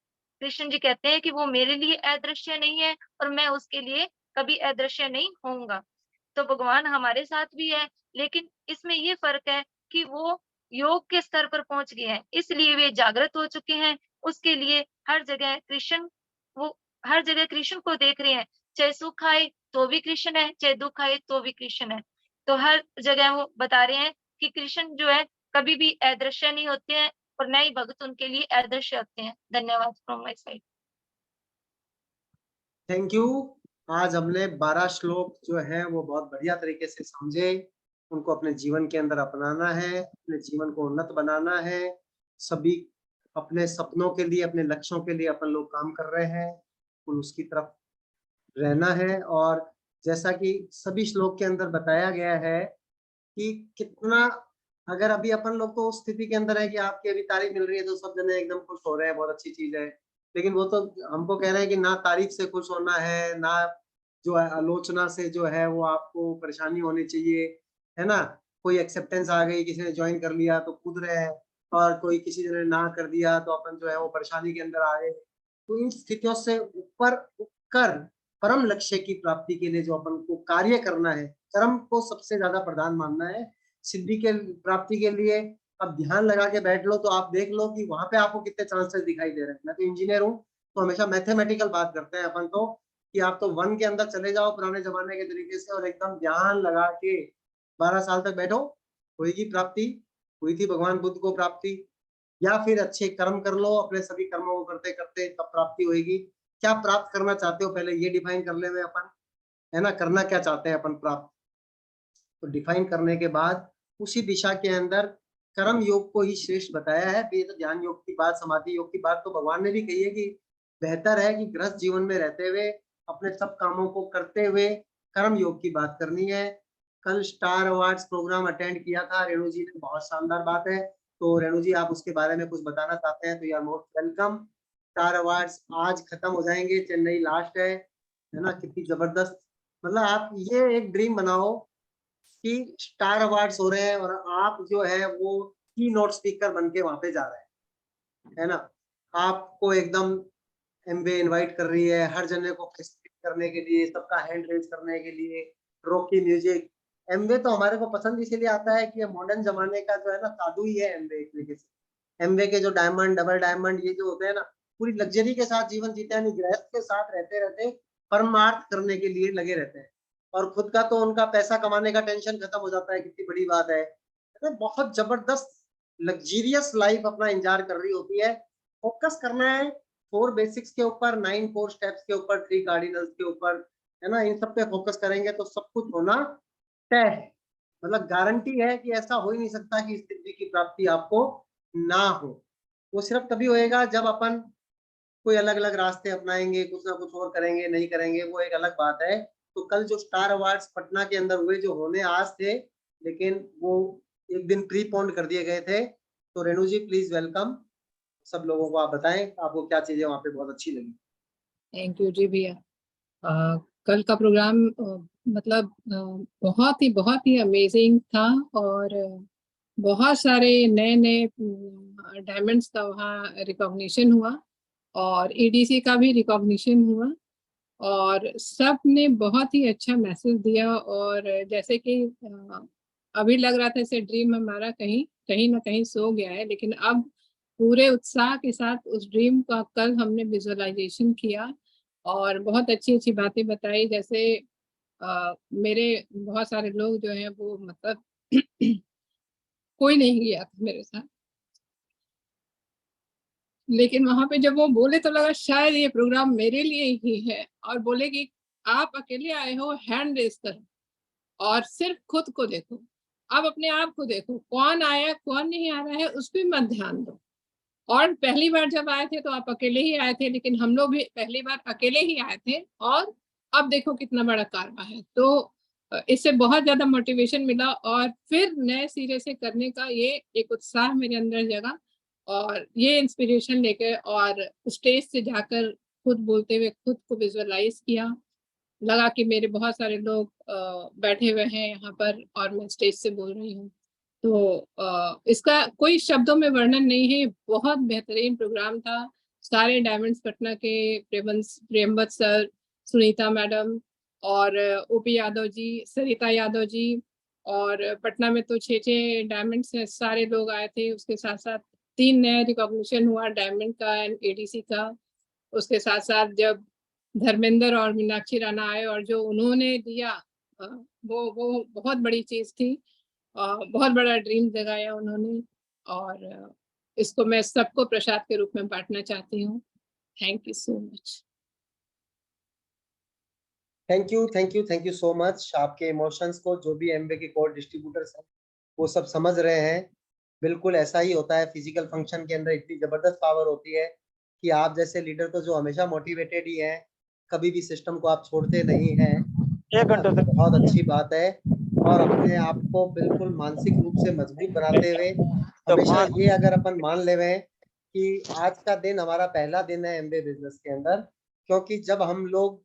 कृष्ण जी कहते हैं कि वो मेरे लिए अदृश्य नहीं है और मैं उसके लिए कभी अदृश्य नहीं होऊंगा। तो भगवान हमारे साथ भी है, लेकिन इसमें ये फर्क है कि वो योग के स्तर पर पहुंच गए हैं, इसलिए वे जागृत हो चुके हैं। उसके लिए हर जगह कृष्ण को देख रहे हैं। चाहे सुख आए तो भी कृष्ण है, चाहे दुख आए तो भी कृष्ण है। तो हर जगह वो बता रहे हैं कि कृष्ण जो है कभी भी अदृश्य नहीं होते हैं और न ही भक्त उनके लिए अदृश्य होते हैं। धन्यवाद from my side. Thank you. आज हमने 12 श्लोक जो है वो बहुत बढ़िया तरीके से समझे, उनको अपने जीवन के अंदर अपनाना है, अपने जीवन को उन्नत बनाना है। सभी अपने सपनों के लिए, अपने लक्ष्यों के लिए अपन लोग काम कर रहे हैं, उसकी तरफ रहना है। और जैसा कि सभी श्लोक के अंदर बताया गया है कि कितना, अगर अभी अपन लोग तो उस स्थिति के अंदर है कि आपकी अभी तारीफ मिल रही है तो सब जने एकदम खुश हो रहे हैं, बहुत अच्छी चीज है। लेकिन वो तो हमको कह रहे हैं कि ना तारीफ से खुश होना है, ना जो है आलोचना से जो है वो आपको परेशानी होनी चाहिए, है ना। कोई एक्सेप्टेंस आ गई, किसी ने ज्वाइन कर लिया तो कूद रहे हैं, और कोई किसी ने ना कर दिया तो अपन जो है वो परेशानी के अंदर आ गए। तो इन स्थितियों से ऊपर उठकर परम लक्ष्य की प्राप्ति के लिए जो अपन को कार्य करना है, कर्म को सबसे ज्यादा प्रधान मानना है। सिद्धि के प्राप्ति के लिए अब ध्यान लगा के बैठ लो तो आप देख लो कि वहां पे आपको कितने चांसेस दिखाई दे रहे हैं। मैं तो इंजीनियर हूँ तो हमेशा मैथमेटिकल बात करते हैं अपन तो, कि आप तो 1 के अंदर चले जाओ पुराने जमाने के तरीके से और एकदम ध्यान लगा के 12 साल तक बैठो, होगी प्राप्ति। हुई थी भगवान बुद्ध को प्राप्ति। या फिर अच्छे कर्म कर लो, अपने सभी कर्मों को करते करते तब प्राप्ति होगी। क्या प्राप्त करना चाहते हो पहले ये डिफाइन कर ले अपन, है ना, करना क्या चाहते हैं अपन प्राप्त, तो डिफाइन करने के बाद उसी दिशा के अंदर कर्म योग को ही श्रेष्ठ बताया है। ये तो ज्ञान योग की बात, समाधि योग की बात तो भगवान ने भी कही है कि बेहतर है कि गृहस्थ जीवन में रहते हुए अपने सब कामों को करते हुए कर्म योग की बात करनी है। कल स्टार अवार्ड्स प्रोग्राम अटेंड किया था रेणु जी ने, बहुत शानदार बात है। तो रेणु जी आप उसके बारे में कुछ बताना चाहते हैं तो you are most welcome. Star awards आज खत्म हो जाएंगे, चेन्नई लास्ट है ना। कितनी जबरदस्त, मतलब आप ये एक ड्रीम बनाओ कि स्टार अवार्ड्स हो रहे हैं और आप जो है वो की नोट स्पीकर बन के वहां पे जा रहे हैं, है ना। आपको एकदम एमवे इनवाइट कर रही है हर जने को फेसिलिटेट करने के लिए, सबका हैंड रेज करने के लिए, रॉकी म्यूजिक। एमवे तो हमारे को पसंद इसीलिए आता है कि ये मॉडर्न जमाने का जो है ना साधु ही है एमवे एक तरीके से। एमवे के जो डायमंड, डबल डायमंड ये जो होते हैं ना, पूरी लग्जरी के साथ जीवन जीते हैं, गृहस्थ के साथ रहते रहते परमार्थ करने के लिए लगे रहते हैं और खुद का तो उनका पैसा कमाने का टेंशन खत्म हो जाता है। कितनी बड़ी बात है, बहुत जबरदस्त लग्जरियस लाइफ अपना एंजॉय कर रही होती है। फोकस करना है 4 बेसिक्स के ऊपर, 9 4 स्टेप्स के ऊपर, 3 कार्डिनल्स के ऊपर, है ना। इन सब पे फोकस करेंगे तो सब कुछ होना तय है, मतलब गारंटी है कि ऐसा हो ही नहीं सकता कि सिद्धि की प्राप्ति आपको ना हो। वो सिर्फ तभी होएगा जब अपन कोई अलग अलग रास्ते अपनाएंगे, कुछ ना कुछ और करेंगे, नहीं करेंगे वो एक अलग बात है। तो कल जो स्टार अवार्ड्स पटना के अंदर हुए, जो होने आज थे लेकिन वो एक दिन प्रीपोन्ड कर दिए गए थे। तो रेणु जी प्लीज वेलकम, सब लोगों को आप बताएं आपको क्या चीजें वहाँ पे बहुत अच्छी लगी। थैंक यू जी भैया। कल का प्रोग्राम मतलब बहुत ही अमेजिंग था और बहुत सारे नए नए डायमंड्स का वहाँ रिकॉग्निशन हुआ और ईडीसी का भी रिकॉग्निशन हुआ और सब ने बहुत ही अच्छा मैसेज दिया। और जैसे कि अभी लग रहा था जैसे ड्रीम हमारा कहीं ना कहीं सो गया है, लेकिन अब पूरे उत्साह के साथ उस ड्रीम का कल हमने विजुअलाइजेशन किया और बहुत अच्छी अच्छी बातें बताई। जैसे मेरे बहुत सारे लोग जो हैं वो मतलब कोई नहीं गया था मेरे साथ, लेकिन वहां पे जब वो बोले तो लगा शायद ये प्रोग्राम मेरे लिए ही है। और बोले कि आप अकेले आए हो, हैंड रेस करो और सिर्फ खुद को देखो, अब अपने आप को देखो, कौन आया कौन नहीं आ रहा है उस पर मत ध्यान दो। और पहली बार जब आए थे तो आप अकेले ही आए थे, लेकिन हम लोग भी पहली बार अकेले ही आए थे और अब देखो कितना बड़ा कारवा है। तो इससे बहुत ज्यादा मोटिवेशन मिला और फिर नए सिरे से करने का ये एक उत्साह मेरे अंदर जगा और ये इंस्पिरेशन लेकर और स्टेज से जाकर खुद बोलते हुए खुद को विजुअलाइज किया। लगा कि मेरे बहुत सारे लोग बैठे हुए हैं यहाँ पर और मैं स्टेज से बोल रही हूँ। तो इसका कोई शब्दों में वर्णन नहीं है, बहुत बेहतरीन प्रोग्राम था। सारे डायमंड्स पटना के प्रेमवत सर, सुनीता मैडम और ओपी यादव जी, सरिता यादव जी, और पटना में तो 6 डायमंड्स हैं, सारे लोग आए थे। उसके साथ साथ 3 नया रिकॉग्निशन हुआ, डायमंड का एंड एडीसी का। उसके साथ साथ जब धर्मेंद्र और मीनाक्षी राणा आए और जो उन्होंने दिया वो बहुत बड़ी चीज थी, बहुत बड़ा ड्रीम जगाया उन्होंने और इसको मैं सबको प्रसाद के रूप में बांटना चाहती हूँ। Thank you so much. Thank you so much. आपके इमोशंस को जो भी एमवे के कोर डिस्ट्रीब्यूटर्स हैं वो सब समझ रहे हैं। बिल्कुल ऐसा ही होता है, फिजिकल फंक्शन के अंदर इतनी जबरदस्त पावर होती है कि आप जैसे लीडर तो जो हमेशा मोटिवेटेड ही है, कभी भी सिस्टम को आप छोड़ते नहीं हैं, 1 घंटे तक, बहुत अच्छी बात है। और अपने आप को बिल्कुल मानसिक रूप से मजबूत बनाते हुए हमेशा ये अगर अपन मान ले कि आज का दिन हमारा पहला दिन है एमवे बिजनेस के अंदर, क्योंकि जब हम लोग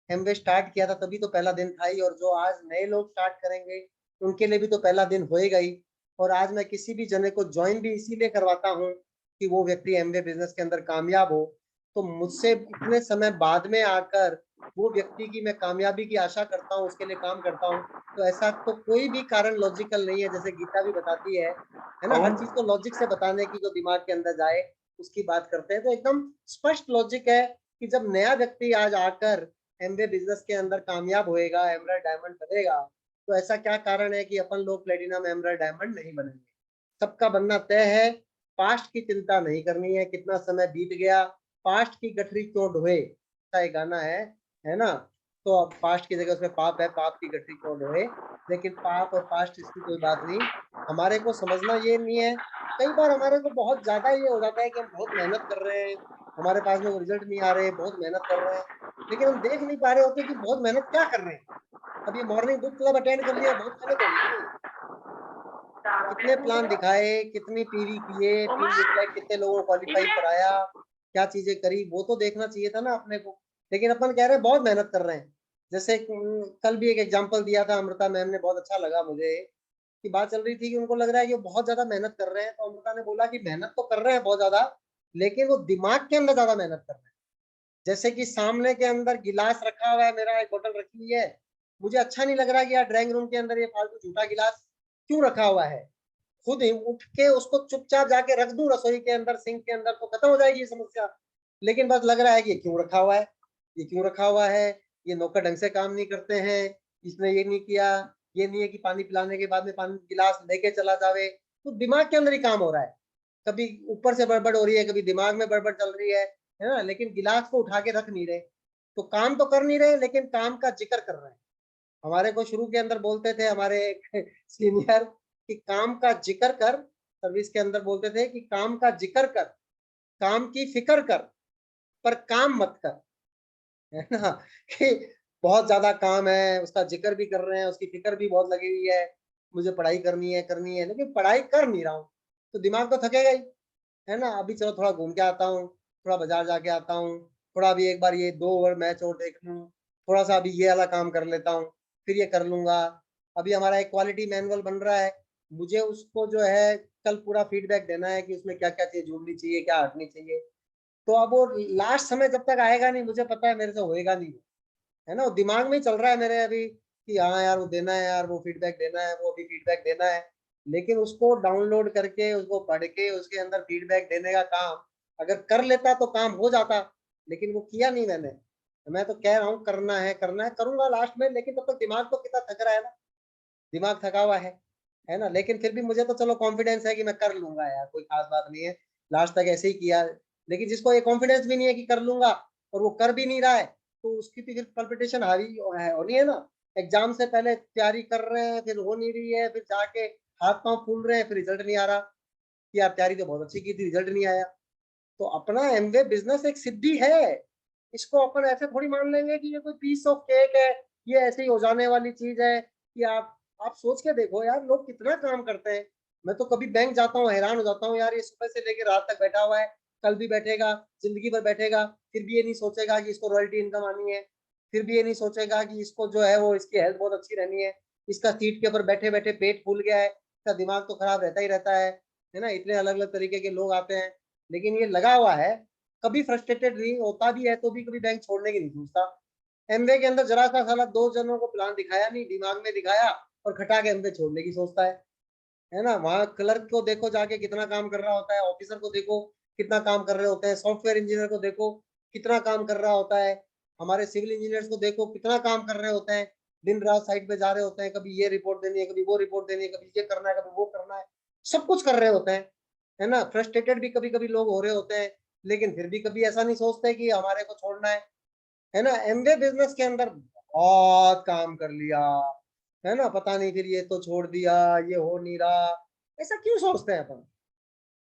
एमवे स्टार्ट किया था तभी तो पहला दिन था ही, और जो आज नए लोग स्टार्ट करेंगे उनके लिए भी तो पहला दिन होएगा ही। और आज मैं किसी भी जने को ज्वाइन भी इसीलिए करवाता हूँ कि वो व्यक्ति एमवे बिजनेस के अंदर कामयाब हो। तो मुझसे इतने समय बाद में आकर वो व्यक्ति की मैं कामयाबी की आशा करता हूँ, उसके लिए काम करता हूँ, तो ऐसा तो कोई भी कारण लॉजिकल नहीं है। जैसे गीता भी बताती है ना, हर चीज को लॉजिक से बताने की, जो दिमाग के अंदर जाए उसकी बात करते हैं। तो एकदम स्पष्ट लॉजिक है कि जब नया व्यक्ति आज आकर एमवे बिजनेस के अंदर कामयाब होएगा, एमराल्ड डायमंड बनेगा, तो ऐसा क्या कारण है कि अपन लोग प्लेटिनम, एमराल्ड डायमंड नहीं बनेंगे? सबका बनना तय है। पास्ट की चिंता नहीं करनी है, कितना समय बीत गया, पास्ट की गठरी क्यों ढोए, ऐसा एक गाना है ना। तो अब पास्ट की जगह उसमें पाप है, पाप की गठरी क्यों ढोए। लेकिन पाप और पास्ट इसकी कोई बात नहीं, हमारे को समझना ये नहीं है। कई बार हमारे को बहुत ज्यादा ये हो जाता है कि हम बहुत मेहनत कर रहे हैं, हमारे पास में वो रिजल्ट नहीं आ रहे, बहुत मेहनत कर रहे हैं, लेकिन हम देख नहीं पा रहे होते कि बहुत मेहनत क्या कर रहे हैं। अब ये मॉर्निंग बुक क्लब अटेंड कर लिया, बहुत मेहनत होगी ना। कितने प्लान दिखाए, कितनी पीवी किए, पी रिफ्लेक्ट, कितने लोगों को क्वालिफाई कराया, क्या चीजें करी, वो तो देखना चाहिए था ना अपने को। लेकिन अपन कह रहे हैं बहुत मेहनत कर रहे हैं। जैसे कल भी एक एग्जांपल दिया था अमृता मैम ने, बहुत अच्छा लगा मुझे, कि बात चल रही थी कि उनको लग रहा है कि वो बहुत ज्यादा मेहनत कर रहे हैं। तो अमृता ने बोला कि मेहनत तो कर रहे हैं बहुत ज्यादा, लेकिन वो दिमाग के अंदर ज्यादा मेहनत कर रहे हैं। जैसे कि सामने के अंदर गिलास रखा हुआ है, मेरा एक बोतल रखी हुई है, मुझे अच्छा नहीं लग रहा कि यार ड्राइंग रूम के अंदर ये फालतू झूठा गिलास क्यों रखा हुआ है। खुद ही उठ के उसको चुपचाप जाके रख दूं रसोई के अंदर, सिंक के अंदर, तो खत्म हो जाएगी ये समस्या। लेकिन बस लग रहा है कि ये क्यों रखा हुआ है, ये क्यों रखा हुआ है, ये नौकर ढंग से काम नहीं करते हैं, इसने ये नहीं किया, ये नहीं है कि पानी पिलाने के बाद में पानी गिलास लेके चला जावे। तो दिमाग के अंदर ही काम हो रहा है, कभी ऊपर से गड़बड़ हो रही है, कभी दिमाग में गड़बड़ चल रही है ना। लेकिन गिलास को उठा के रख नहीं रहे, तो काम तो कर नहीं रहे, लेकिन काम का जिक्र कर रहे हैं। हमारे को शुरू के अंदर बोलते थे हमारे एक सीनियर कि काम का जिक्र कर, सर्विस के अंदर बोलते थे कि काम का जिक्र कर, काम की फिक्र कर, पर काम मत कर, है ना। कि बहुत ज्यादा काम है, उसका जिक्र भी कर रहे हैं, उसकी फिक्र भी बहुत लगी हुई है, मुझे पढ़ाई करनी है, लेकिन पढ़ाई कर नहीं रहा हूँ, तो दिमाग तो थकेगा ही, है ना। अभी चलो थोड़ा घूम के आता हूँ, थोड़ा बाजार जाके आता हूँ, थोड़ा अभी एक बार ये 2 ओवर मैच और देख लूँ, थोड़ा सा अभी ये वाला काम कर लेता हूँ, फिर ये कर लूंगा। अभी हमारा एक क्वालिटी मैनुअल बन रहा है, मुझे उसको जो है कल पूरा फीडबैक देना है कि उसमें क्या क्या चीज जोड़नी चाहिए, क्या हटनी चाहिए। तो अब वो लास्ट समय जब तक आएगा नहीं, मुझे पता है मेरे से होएगा नहीं, है ना। वो दिमाग में ही चल रहा है मेरे अभी कि हाँ यार वो देना है, यार वो फीडबैक देना है, वो अभी फीडबैक देना है। लेकिन उसको डाउनलोड करके, उसको पढ़ के, उसके अंदर फीडबैक देने का काम अगर कर लेता तो काम हो जाता, लेकिन वो किया नहीं मैंने। मैं तो कह रहा हूँ करना है, करना है, करूंगा लास्ट में, लेकिन तब तक दिमाग तो कितना थक रहा है ना, दिमाग थका हुआ है ना। लेकिन फिर भी मुझे तो चलो कॉन्फिडेंस है कि मैं कर लूंगा यार, कोई खास बात नहीं है, लास्ट तक ऐसे ही किया। लेकिन जिसको ये कॉन्फिडेंस भी नहीं है कि कर लूंगा और वो कर भी नहीं रहा है, तो उसकी तो फिर कॉम्पिटिशन हारी होनी है ना। एग्जाम से पहले तैयारी कर रहे हैं, फिर हो नहीं रही है, फिर जाके हाथ पांव फूल रहे हैं, फिर रिजल्ट नहीं आ रहा कि यार तैयारी तो बहुत अच्छी की थी, रिजल्ट नहीं आया। तो अपना एमवे बिजनेस एक सिद्धि है, इसको अपन ऐसे थोड़ी मान लेंगे कि ये कोई पीस ऑफ केक है, ये ऐसे ही हो जाने वाली चीज है। कि आप सोच के देखो यार, लोग कितना काम करते हैं। मैं तो कभी बैंक जाता हूँ, हैरान हो जाता हूँ यार, ये सुबह से लेकर रात तक बैठा हुआ है, कल भी बैठेगा, जिंदगी भर बैठेगा, फिर भी ये नहीं सोचेगा कि इसको रॉयल्टी इनकम आनी है, फिर भी ये नहीं सोचेगा कि इसको जो है वो इसकी हेल्थ बहुत अच्छी रहनी है, इसका सीट के ऊपर बैठे बैठे पेट फूल गया है, इसका दिमाग तो खराब रहता ही रहता है ना। इतने अलग अलग तरीके के लोग आते हैं, लेकिन ये लगा हुआ है, कभी फ्रस्ट्रेटेड नहीं होता भी है तो भी कभी बैंक छोड़ने की नहीं सोचता। एमवे के अंदर जरा सा साला 2 जनों को प्लान दिखाया नहीं, दिमाग में दिखाया और खटा के एमवे छोड़ने की सोचता है ना। वहां क्लर्क को देखो जाके कितना काम कर रहा होता है, ऑफिसर को देखो कितना काम कर रहे होते हैं, सॉफ्टवेयर इंजीनियर को देखो कितना काम कर रहा होता है, हमारे सिविल इंजीनियर्स को देखो कितना काम कर रहे होते हैं, दिन रात साइट पे जा रहे होते हैं, कभी ये रिपोर्ट देनी है, कभी वो रिपोर्ट देनी है, कभी ये करना है, कभी वो करना है, सब कुछ कर रहे होते हैं, है ना। फ्रस्ट्रेटेड भी कभी कभी लोग हो रहे होते हैं, लेकिन फिर भी कभी ऐसा नहीं सोचते कि हमारे को छोड़ना है ना। एमवे बिजनेस के अंदर बहुत काम कर लिया, है ना, पता नहीं फिर ये तो छोड़ दिया, ये हो नहीं रहा, ऐसा क्यों सोचते हैं अपन।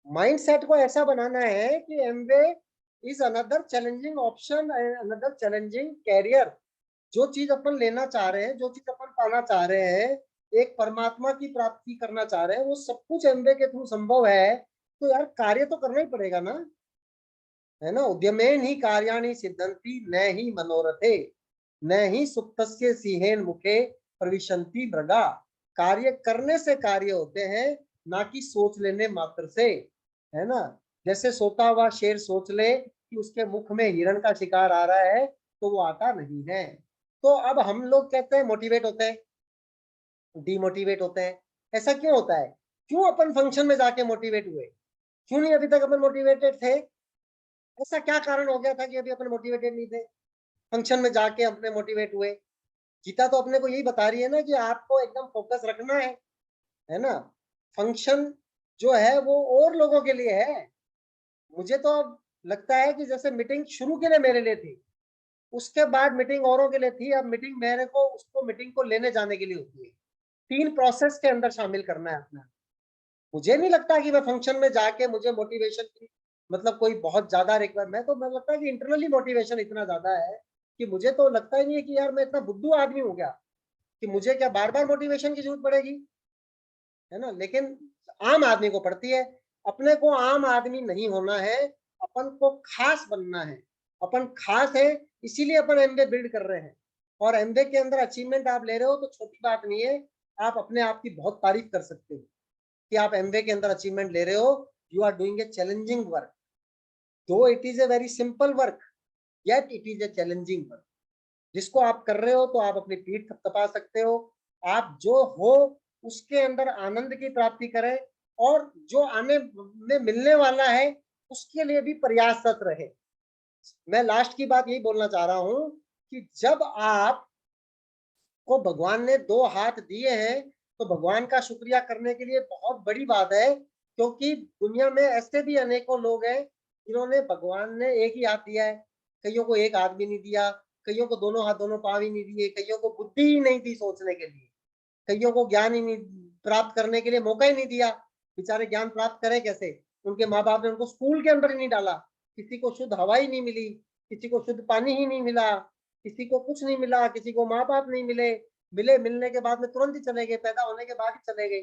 माइंडसेट को ऐसा बनाना है कि Amway is another challenging option, another challenging career. जो चीज अपन लेना चाह रहे हैं, जो चीज अपन पाना चाह रहे हैं, एक परमात्मा की प्राप्ति करना चाह रहे हैं, वो सब कुछ एमवे के थ्रू संभव है। तो यार कार्य तो करना ही पड़ेगा ना, है ना। उद्यमेन ही कार्याणि सिद्धंति न ही मनोरथे, न ही सुप्तस्य सिंहेन मुखे प्रविशन्ति मृगा। कार्य करने से कार्य होते हैं, ना कि सोच लेने मात्र से, है ना। जैसे सोता हुआ शेर सोच ले कि उसके मुख में हिरण का शिकार आ रहा है, तो वो आता नहीं है। तो अब हम लोग कहते हैं मोटिवेट होते हैं, डीमोटिवेट होते हैं। ऐसा क्यों होता है? क्यों अपन फंक्शन में जाके मोटिवेट हुए? क्यों नहीं अभी तक अपन मोटिवेटेड थे? ऐसा क्या कारण हो गया था कि अभी अपन मोटिवेटेड नहीं थे? फंक्शन में जाके अपने मोटिवेट हुए। गीता तो अपने को यही बता रही है ना कि आपको एकदम फोकस रखना है ना। फंक्शन जो है वो और लोगों के लिए है। मुझे तो लगता है कि जैसे मीटिंग शुरू के लिए मेरे लिए थी, उसके बाद मीटिंग औरों के लिए थी, अब मीटिंग मेरे को उसको मीटिंग को लेने जाने के लिए होती है। 3 प्रोसेस के अंदर शामिल करना है अपना। मुझे नहीं लगता कि मैं फंक्शन में जाके मुझे मोटिवेशन की मतलब कोई बहुत ज्यादा मैं तो मुझे लगता है कि इंटरनली मोटिवेशन इतना ज्यादा है कि मुझे तो लगता ही नहीं है कि यार मैं इतना बुद्धू आदमी हूँ क्या कि मुझे क्या बार बार मोटिवेशन की जरूरत पड़ेगी, है ना। लेकिन आम आदमी को पड़ती है। अपने को आम आदमी नहीं होना है, अपन को खास बनना है। अपन खास है इसीलिए अपन एमबीए बिल्ड कर रहे हैं। और एमबीए के अंदर अचीवमेंट आप ले रहे हो तो छोटी बात नहीं है। आप अपने आप की बहुत तारीफ कर सकते हो कि आप एमबीए के अंदर अचीवमेंट ले रहे हो। You are doing a challenging work, though it is a very simple work, yet it is a challenging work. जिसको आप कर रहे हो तो आप अपनी पीठ थपथपा सकते हो। आप जो हो उसके अंदर आनंद की प्राप्ति करें और जो आने में मिलने वाला है उसके लिए भी प्रयासरत रहे। मैं लास्ट की बात यही बोलना चाह रहा हूं कि जब आप को भगवान ने 2 हाथ दिए हैं तो भगवान का शुक्रिया करने के लिए बहुत बड़ी बात है, क्योंकि दुनिया में ऐसे भी अनेकों लोग हैं जिन्होंने भगवान ने एक ही हाथ दिया है, कईयों को एक हाथ भी नहीं दिया, कईयों को दोनों हाथ दोनों पांव ही नहीं दिए, कईयों को बुद्धि ही नहीं दी सोचने के लिए, कईयों को ज्ञान ही नहीं प्राप्त करने के लिए मौका ही नहीं दिया। बेचारे ज्ञान प्राप्त करें कैसे? उनके माँ बाप ने उनको स्कूल के अंदर ही नहीं डाला। किसी को शुद्ध हवा ही नहीं मिली, किसी को शुद्ध पानी ही नहीं मिला, किसी को कुछ नहीं मिला, किसी को माँ बाप नहीं मिले, मिलने के बाद में तुरंत ही चले गए, पैदा होने के बाद ही चले गए।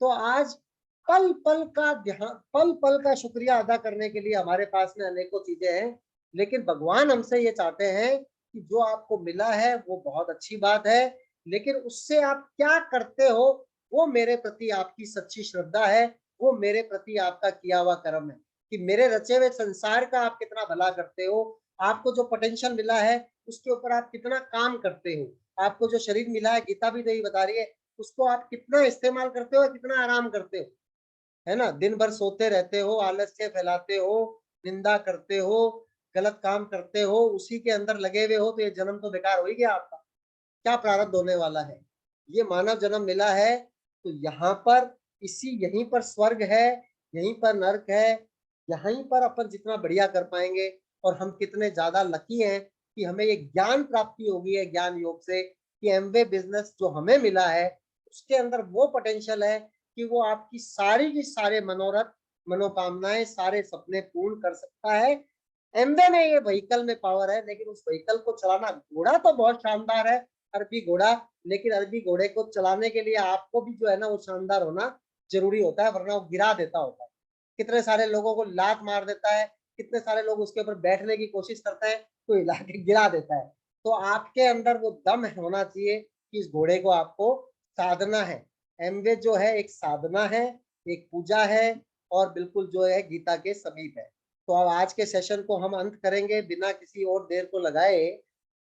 तो आज पल पल का ध्यान, पल पल का शुक्रिया अदा करने के लिए हमारे पास में अनेकों चीजें हैं। लेकिन भगवान हमसे ये चाहते हैं कि जो आपको मिला है वो बहुत अच्छी बात है, लेकिन उससे आप क्या करते हो वो मेरे प्रति आपकी सच्ची श्रद्धा है, वो मेरे प्रति आपका किया हुआ कर्म है कि मेरे रचे हुए संसार का आप कितना भला करते हो। आपको जो पोटेंशियल मिला है उसके ऊपर आप कितना काम करते हो। आपको जो शरीर मिला है, गीता भी यही बता रही है, उसको आप कितना इस्तेमाल करते हो, कितना आराम करते हो, है ना। दिन भर सोते रहते हो, आलस्य फैलाते हो, निंदा करते हो, गलत काम करते हो, उसी के अंदर लगे हुए हो, तो ये जन्म तो बेकार हो ही गया आपका। क्या प्रारब्ध होने वाला है? ये मानव जन्म मिला है तो यहाँ पर यहीं पर स्वर्ग है, यहीं पर नरक है, यहीं पर अपन जितना बढ़िया कर पाएंगे। और हम कितने ज्यादा लकी हैं कि हमें ये ज्ञान प्राप्ति होगी है ज्ञान योग से कि एमवे बिजनेस जो हमें मिला है उसके अंदर वो पोटेंशियल है कि वो आपकी सारी की सारे मनोरथ, मनोकामनाएं, सारे सपने पूर्ण कर सकता है। एमवे में ये व्हीकल में पावर है, लेकिन उस व्हीकल को चलाना, घोड़ा तो बहुत शानदार है, अरबी घोड़ा, लेकिन अरबी घोड़े को चलाने के लिए आपको भी जो है ना वो शानदार होना जरूरी होता है, वरना वो गिरा देता होता है। कितने सारे लोगों को लात मार देता है, कितने सारे लोग उसके ऊपर बैठने की कोशिश करते हैं तो हिला के गिरा देता है। तो आपके अंदर वो दम होना चाहिए कि इस घोड़े को आपको साधना है। एमवे जो है एक साधना है, एक पूजा है और बिल्कुल जो है गीता के समीप है। तो अब आज के सेशन को हम अंत करेंगे बिना किसी और देर को लगाए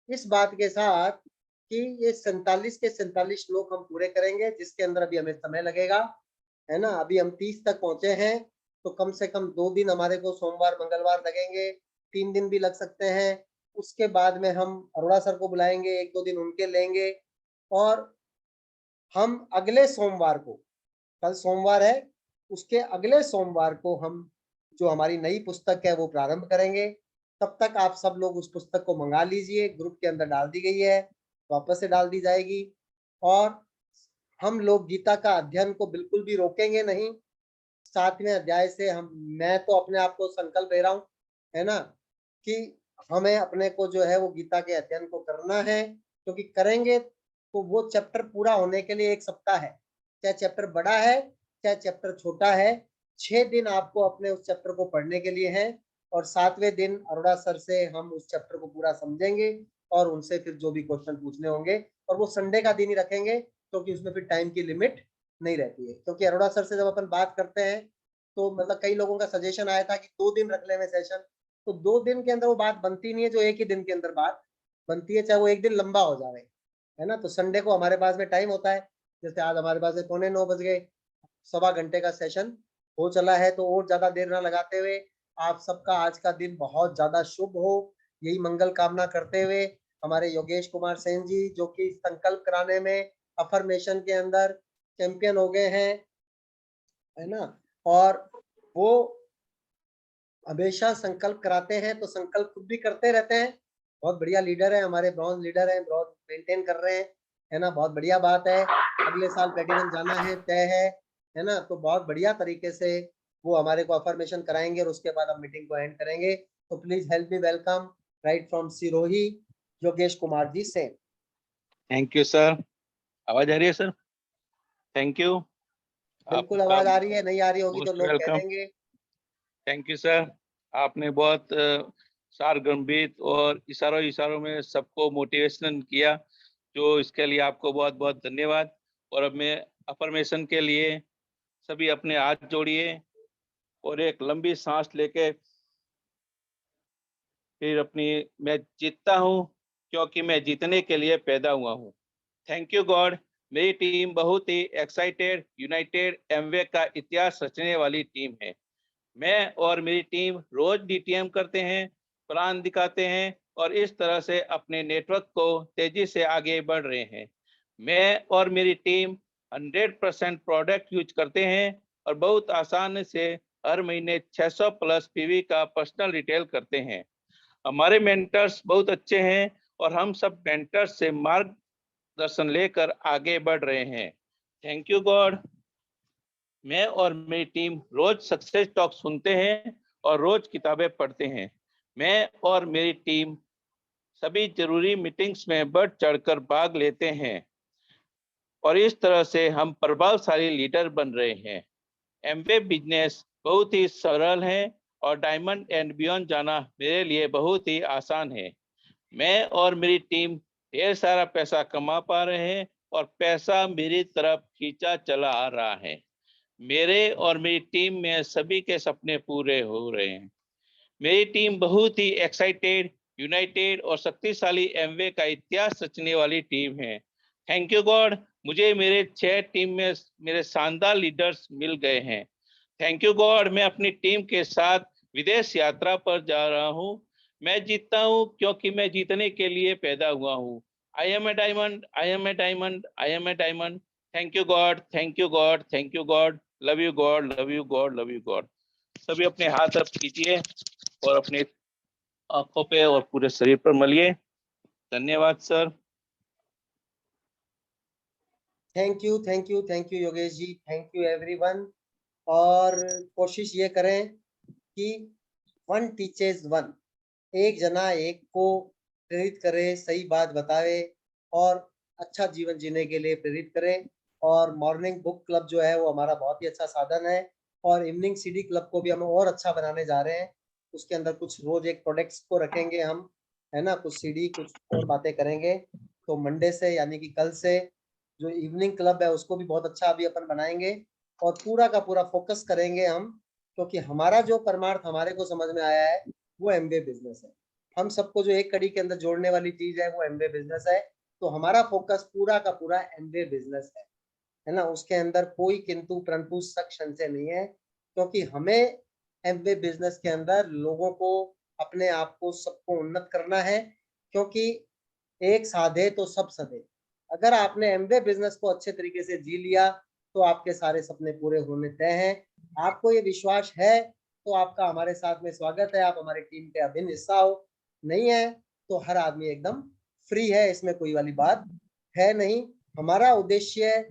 इस बात के साथ कि ये 47 के 47 श्लोक हम पूरे करेंगे, जिसके अंदर अभी हमें समय लगेगा, है ना। अभी हम 30 तक पहुंचे हैं तो कम से कम 2 दिन हमारे को सोमवार मंगलवार लगेंगे, 3 दिन भी लग सकते हैं। उसके बाद में हम अरोड़ा सर को बुलाएंगे, 1-2 दिन उनके लेंगे और हम अगले सोमवार को, कल सोमवार है, उसके अगले सोमवार को हम जो हमारी नई पुस्तक है वो प्रारंभ करेंगे। तब तक आप सब लोग उस पुस्तक को मंगा लीजिए, ग्रुप के अंदर डाल दी गई है, वापस से डाल दी जाएगी। और हम लोग गीता का अध्ययन को बिल्कुल भी रोकेंगे नहीं। 7वें अध्याय से मैं तो अपने आप को संकल्प ले रहा हूँ, है ना, कि हमें अपने को जो है वो गीता के अध्ययन को करना है, क्योंकि करेंगे तो वो चैप्टर पूरा होने के लिए 1 सप्ताह है, चाहे चैप्टर बड़ा है चाहे चैप्टर छोटा है। 6 दिन आपको अपने उस चैप्टर को पढ़ने के लिए है और 7वें दिन अरोड़ा सर से हम उस चैप्टर को पूरा समझेंगे और उनसे फिर जो भी क्वेश्चन पूछने होंगे, और वो संडे का दिन ही रखेंगे क्योंकि उसमें फिर टाइम की लिमिट नहीं रहती है। क्योंकि अरोड़ा सर से जब अपन बात करते हैं तो मतलब कई लोगों का सजेशन आया था कि 2 दिन रख ले में सेशन, तो 2 दिन के अंदर वो बात बनती नहीं है जो 1 ही दिन के अंदर बात बनती है, चाहे वो एक दिन लंबा हो जाए, है ना। तो संडे को हमारे पास में टाइम होता है, जैसे आज हमारे पास में 8:45 बज गए, 1.25 घंटे का सेशन हो चला है। तो और ज्यादा देर ना लगाते हुए आप सबका आज का दिन बहुत ज्यादा शुभ हो, यही मंगल कामना करते हुए हमारे योगेश कुमार सेन जी, जो कि संकल्प कराने में अफर्मेशन के अंदर चैंपियन हो गए हैं, है ना। और वो हमेशा संकल्प कराते हैं, तो संकल्प खुद भी करते रहते हैं। बहुत बढ़िया लीडर है, हमारे ब्रॉन्ज लीडर है, ब्रॉन्ज मेंटेन कर रहे हैं, है ना। बहुत बढ़िया बात है, अगले साल प्लेटिनम जाना है तय है ना। तो बहुत बढ़िया तरीके से वो हमारे को अफर्मेशन कराएंगे और उसके बाद हम मीटिंग को एंड करेंगे। तो please help me welcome right from Sirohi Yogesh Kumar ji से। Thank you sir. आवाज आ रही है सर? Thank you. बिल्कुल आवाज आ रही है, नहीं आ रही होगी तो लोग कह देंगे। Thank you sir. आपने बहुत सारगर्भित और इशारों में सबको मोटिवेशन किया, जो इसके लिए आपको बहुत बहुत धन्यवाद। और अब मैं अफर्मेशन के लिए सभी अपने हाथ जोड़िए और एक लंबी सांस लेके फिर अपनी मैं जीतता हूँ क्योंकि मैं जीतने के लिए पैदा हुआ हूँ। Thank you God. मेरी टीम बहुत ही एक्साइटेड, यूनाइटेड एमवे का इतिहास रचने वाली टीम है। मैं और मेरी टीम रोज डीटीएम करते हैं, प्लान दिखाते हैं और इस तरह से अपने नेटवर्क को तेजी से आगे बढ़ रहे हैं। मैं और मेरी टीम 100% प्रोडक्ट यूज करते हैं और बहुत आसान से हर महीने 600 प्लस पीवी का पर्सनल रिटेल करते हैं। हमारे मेंटर्स बहुत अच्छे हैं और हम सब मेंटर्स से मार्गदर्शन लेकर आगे बढ़ रहे हैं। Thank you God. मैं और मेरी टीम रोज सक्सेस टॉक सुनते हैं और रोज किताबें पढ़ते हैं। मैं और मेरी टीम सभी जरूरी मीटिंग्स में बढ़ चढ़कर भाग लेते हैं और इस तरह से हम प्रभावशाली लीडर बन रहे हैं। एमवे बिजनेस बहुत ही सरल है और डायमंड एंड बियॉन्ड जाना मेरे लिए बहुत ही आसान है। मैं और मेरी टीम ढेर सारा पैसा कमा पा रहे हैं और पैसा मेरी तरफ खींचा चला आ रहा है। मेरे और मेरी टीम में सभी के सपने पूरे हो रहे हैं। मेरी टीम बहुत ही एक्साइटेड, यूनाइटेड और शक्तिशाली एमवे का इतिहास रचने वाली टीम है। थैंक यू गॉड, मुझे मेरे 6 टीम में मेरे शानदार लीडर्स मिल गए हैं। थैंक यू गॉड, मैं अपनी टीम के साथ विदेश यात्रा पर जा रहा हूँ। मैं जीतता हूँ क्योंकि मैं जीतने के लिए पैदा हुआ हूँ। I am a diamond, I am a diamond, I am a diamond. Thank you God, thank you God, thank you God. Love you God, love you God, love you God. सभी अपने हाथ अब कीजिए और अपने आंखों पे और पूरे शरीर पर मलिए। धन्यवाद sir. Thank you, thank you, thank you Yogesh ji, thank you everyone. और कोशिश ये करें कि 1 टीचर्स 1, एक जना एक को प्रेरित करे, सही बात बतावे और अच्छा जीवन जीने के लिए प्रेरित करें। और मॉर्निंग बुक क्लब जो है वो हमारा बहुत ही अच्छा साधन है और इवनिंग सीडी क्लब को भी हम और अच्छा बनाने जा रहे हैं। उसके अंदर कुछ रोज एक प्रोडक्ट्स को रखेंगे हम, है ना, कुछ सीडी कुछ और बातें करेंगे। तो मंडे से यानी कि कल से जो इवनिंग क्लब है उसको भी बहुत अच्छा अभी अपन बनाएंगे और पूरा का पूरा फोकस करेंगे हम, क्योंकि हमारा जो परमार्थ हमारे को समझ में आया है वो एमवे बिजनेस है। हम सबको जो एक कड़ी के अंदर जोड़ने वाली चीज है वो एमवे बिजनेस है। तो हमारा फोकस पूरा का पूरा एमवे बिजनेस है ना। उसके अंदर कोई किंतु परंतु शक संशय नहीं है, क्योंकि हमें एमवे बिजनेस के अंदर लोगों को, अपने आप को, सबको उन्नत करना है। क्योंकि एक साधे तो सब सधे। अगर आपने एमवे बिजनेस को अच्छे तरीके से जी लिया तो आपके सारे सपने पूरे होने तय हैं। आपको ये विश्वास है तो आपका हमारे साथ में स्वागत है, आप हमारी टीम के अभिन्न हिस्सा हो। नहीं है तो हर आदमी एकदम फ्री है, इसमें कोई वाली बात है नहीं। हमारा उद्देश्य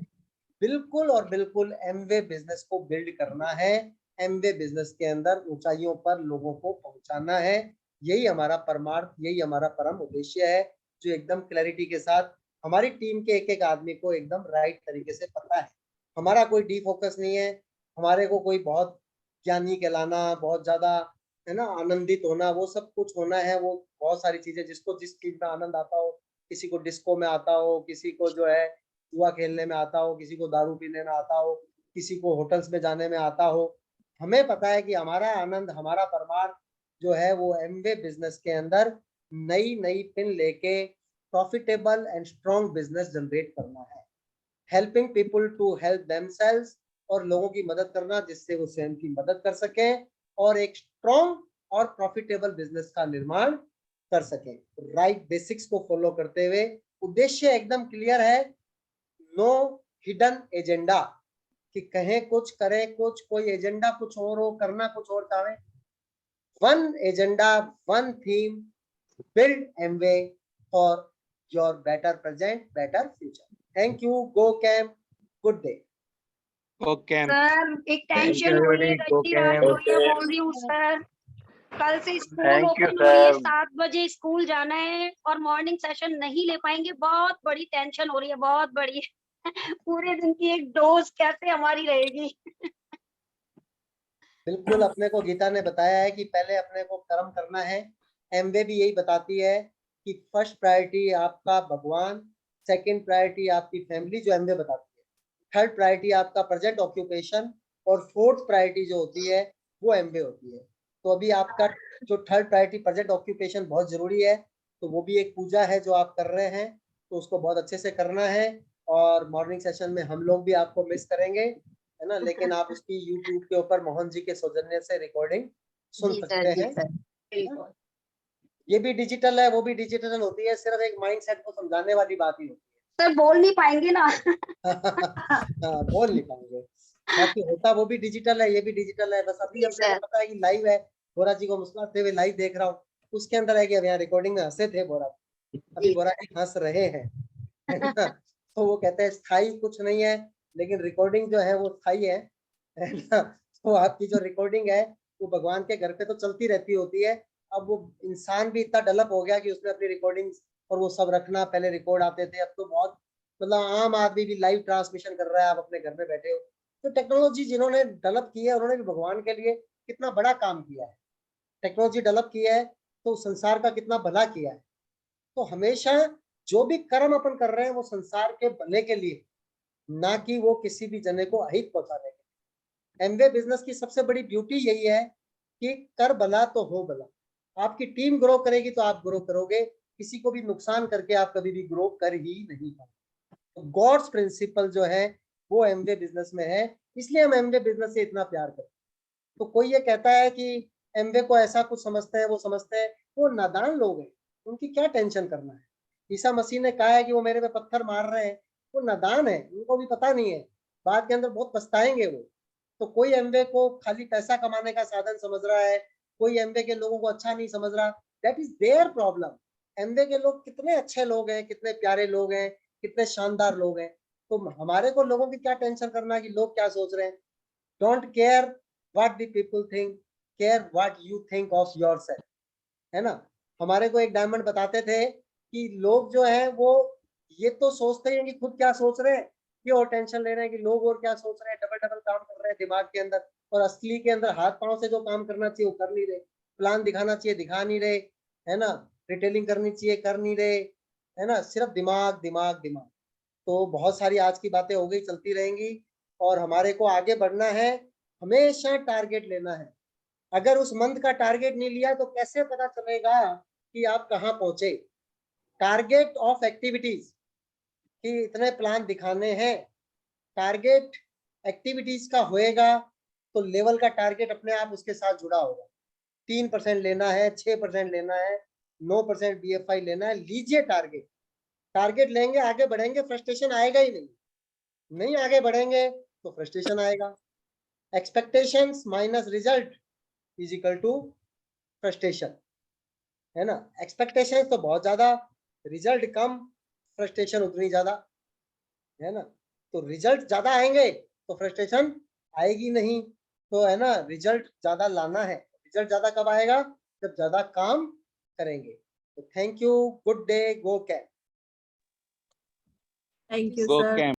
बिल्कुल और बिल्कुल एमवे बिजनेस को बिल्ड करना है, एमवे बिजनेस के अंदर ऊंचाइयों पर लोगों को पहुंचाना है। यही हमारा परमार्थ, यही हमारा परम उद्देश्य है, जो एकदम क्लैरिटी के साथ हमारी टीम के एक एक आदमी को एकदम राइट तरीके से पता है। हमारा कोई डी फोकस नहीं है, हमारे को कोई बहुत ज्ञानी कहलाना, बहुत ज्यादा, है ना, आनंदित होना, वो सब कुछ होना है। वो बहुत सारी चीजें, जिसको जिस चीज में आनंद आता हो, किसी को डिस्को में आता हो, किसी को जो है जुआ खेलने में आता हो, किसी को दारू पीने में आता हो, किसी को होटल्स में जाने में आता हो। हमें पता है कि हमारा आनंद, हमारा परमार्थ जो है वो एमवे बिजनेस के अंदर नई नई पिन लेके profitable and strong business generate करना है, helping people to help themselves, और लोगों की मदद करना जिससे वो स्वयं की मदद कर सके और एक स्ट्रॉन्ग और प्रॉफिटेबल बिजनेस का निर्माण कर सके। राइट बेसिक्स को फॉलो करते हुए, उद्देश्य एकदम क्लियर है, नो हिडन एजेंडा, कि कहें कुछ करें कुछ, कोई एजेंडा कुछ और हो, करना कुछ और चाहे। One agenda, one theme, build Amway for your better present, better future. Thank you. Go Camp. Good day. Okay sir एक टेंशन हो रही है, इतनी रात हो रही है, बोल रही हूँ सर, कल से स्कूल Thank you, ओपन हो रही है, sir. 7 बजे स्कूल जाना है और मॉर्निंग सेशन नहीं ले पाएंगे, बहुत बड़ी टेंशन हो रही है, बहुत बड़ी। पूरे दिन की एक डोज कैसे हमारी रहेगी? बिल्कुल, अपने को गीता ने बताया है कि पहले अपने को कर्म करना है। एमवे भी यही बताती है कि फर्स्ट प्रायोरिटी आपका भगवान, सेकंड प्रायोरिटी आपकी फैमिली, जो एमवे बताती है, थर्ड प्रायोरिटी आपका प्रेजेंट ऑक्यूपेशन, और फोर्थ प्रायोरिटी जो होती है वो एमवे होती है। तो अभी आपका जो थर्ड प्रायोरिटी प्रेजेंट ऑक्यूपेशन बहुत जरूरी है, तो वो भी एक पूजा है जो आप कर रहे हैं, तो उसको बहुत अच्छे से करना है। और मॉर्निंग सेशन में हम लोग भी आपको मिस करेंगे, है ना, लेकिन आप उसकी YouTube के ऊपर मोहन जी के सौजन्य से रिकॉर्डिंग सुन सकते हैं। ये भी डिजिटल है, वो भी डिजिटल होती है, सिर्फ एक माइंडसेट को समझाने वाली बात ही होती है। सर बोल नहीं पाएंगे ना। हाँ, बोल नहीं पाएंगे, बाकी होता वो भी डिजिटल है, ये भी डिजिटल है। बस अभी अपने को पता है कि लाइव है, बोरा जी को मुस्कुराते हुए लाइव देख रहा हूँ, उसके अंदर है कि अब यहाँ रिकॉर्डिंग में हंसे थे बोरा, अभी बोरा जी हंस रहे हैं, है ना? तो वो कहते हैं स्थायी कुछ नहीं है, लेकिन रिकॉर्डिंग जो है वो स्थायी है ना? तो आपकी जो रिकॉर्डिंग है वो भगवान के घर पे तो चलती रहती होती है। अब वो इंसान भी इतना डेवलप हो गया कि उसने अपनी रिकॉर्डिंग और वो सब रखना, पहले रिकॉर्ड आते थे, अब तो बहुत मतलब आम आदमी भी लाइव ट्रांसमिशन कर रहा है, आप अपने घर में बैठे हो। तो टेक्नोलॉजी जिन्होंने डेवलप की है, उन्होंने भी भगवान के लिए कितना बड़ा काम किया है, टेक्नोलॉजी डेवलप की है तो संसार का कितना भला किया है। तो हमेशा जो भी कर्म अपन कर रहे हैं वो संसार के भले के लिए, ना कि वो किसी भी जने को अहित पहुंचाने के लिए। एमवे बिजनेस की सबसे बड़ी ब्यूटी यही है कि कर भला तो हो भला। आपकी टीम ग्रो करेगी तो आप ग्रो करोगे, किसी को भी नुकसान करके आप कभी भी ग्रो कर ही नहीं पाओगे। तो गॉड्स प्रिंसिपल जो है वो एमवे बिजनेस में है, इसलिए हम एमवे बिजनेस से इतना प्यार करते हैं। तो कोई ये कहता है कि एमवे को ऐसा कुछ समझते हैं, वो समझते हैं, वो नादान लोग हैं, उनकी क्या टेंशन करना है। ईसा मसीह ने कहा है कि वो मेरे पे पत्थर मार रहे हैं, वो नादान है, उनको भी पता नहीं है, बाद के अंदर बहुत पछताएंगे वो। तो कोई एमवे को खाली पैसा कमाने का साधन समझ रहा है, कोई एमवे के लोगों को अच्छा नहीं समझ रहा, that is their problem. Amway के लोग कितने अच्छे लोग हैं, कितने प्यारे लोग हैं, कितने शानदार लोग हैं। तो हमारे को लोगों की क्या टेंशन करना है कि लोग क्या सोच रहे हैं। Don't care what the people think, care what you think of yourself, है ना। हमारे को एक डायमंड बताते थे कि लोग जो है वो ये तो सोचते हैं कि खुद क्या सोच रहे हैं, ये और टेंशन ले रहे हैं कि लोग और क्या सोच रहे हैं, डबल डबल काम कर रहे हैं दिमाग के अंदर, और असली के अंदर हाथ पांव से जो काम करना चाहिए वो कर नहीं रहे, प्लान दिखाना चाहिए दिखा नहीं रहे, है ना, रिटेलिंग करनी चाहिए कर नहीं रहे, है ना, सिर्फ दिमाग दिमाग दिमाग। तो बहुत सारी आज की बातें हो गई, चलती रहेंगी, और हमारे को आगे बढ़ना है, हमेशा टारगेट लेना है। अगर उस मंथ का टारगेट नहीं लिया तो कैसे पता चलेगा कि आप कहाँ पहुंचे। टारगेट ऑफ एक्टिविटीज कि इतने प्लान दिखाने हैं, टारगेट एक्टिविटीज का होएगा तो लेवल का टारगेट अपने आप उसके साथ जुड़ा होगा। 3% लेना है, 6% लेना है, 9% BFI लेना है, लीजिए टारगेट। टारगेट लेंगे आगे बढ़ेंगे, फ्रस्ट्रेशन आएगा ही नहीं, नहीं आगे बढ़ेंगे तो फ्रस्ट्रेशन आएगा। Expectations minus result is equal to frustration, है ना। एक्सपेक्टेशन तो बहुत ज्यादा, रिजल्ट कम, फ्रस्ट्रेशन उतनी ज्यादा, है ना। तो रिजल्ट ज्यादा आएंगे तो फ्रस्ट्रेशन आएगी नहीं, तो है ना, रिजल्ट ज्यादा लाना है। रिजल्ट ज्यादा कब आएगा, जब ज्यादा काम करेंगे। तो thank you, good day, go camp. Thank you go sir. Camp.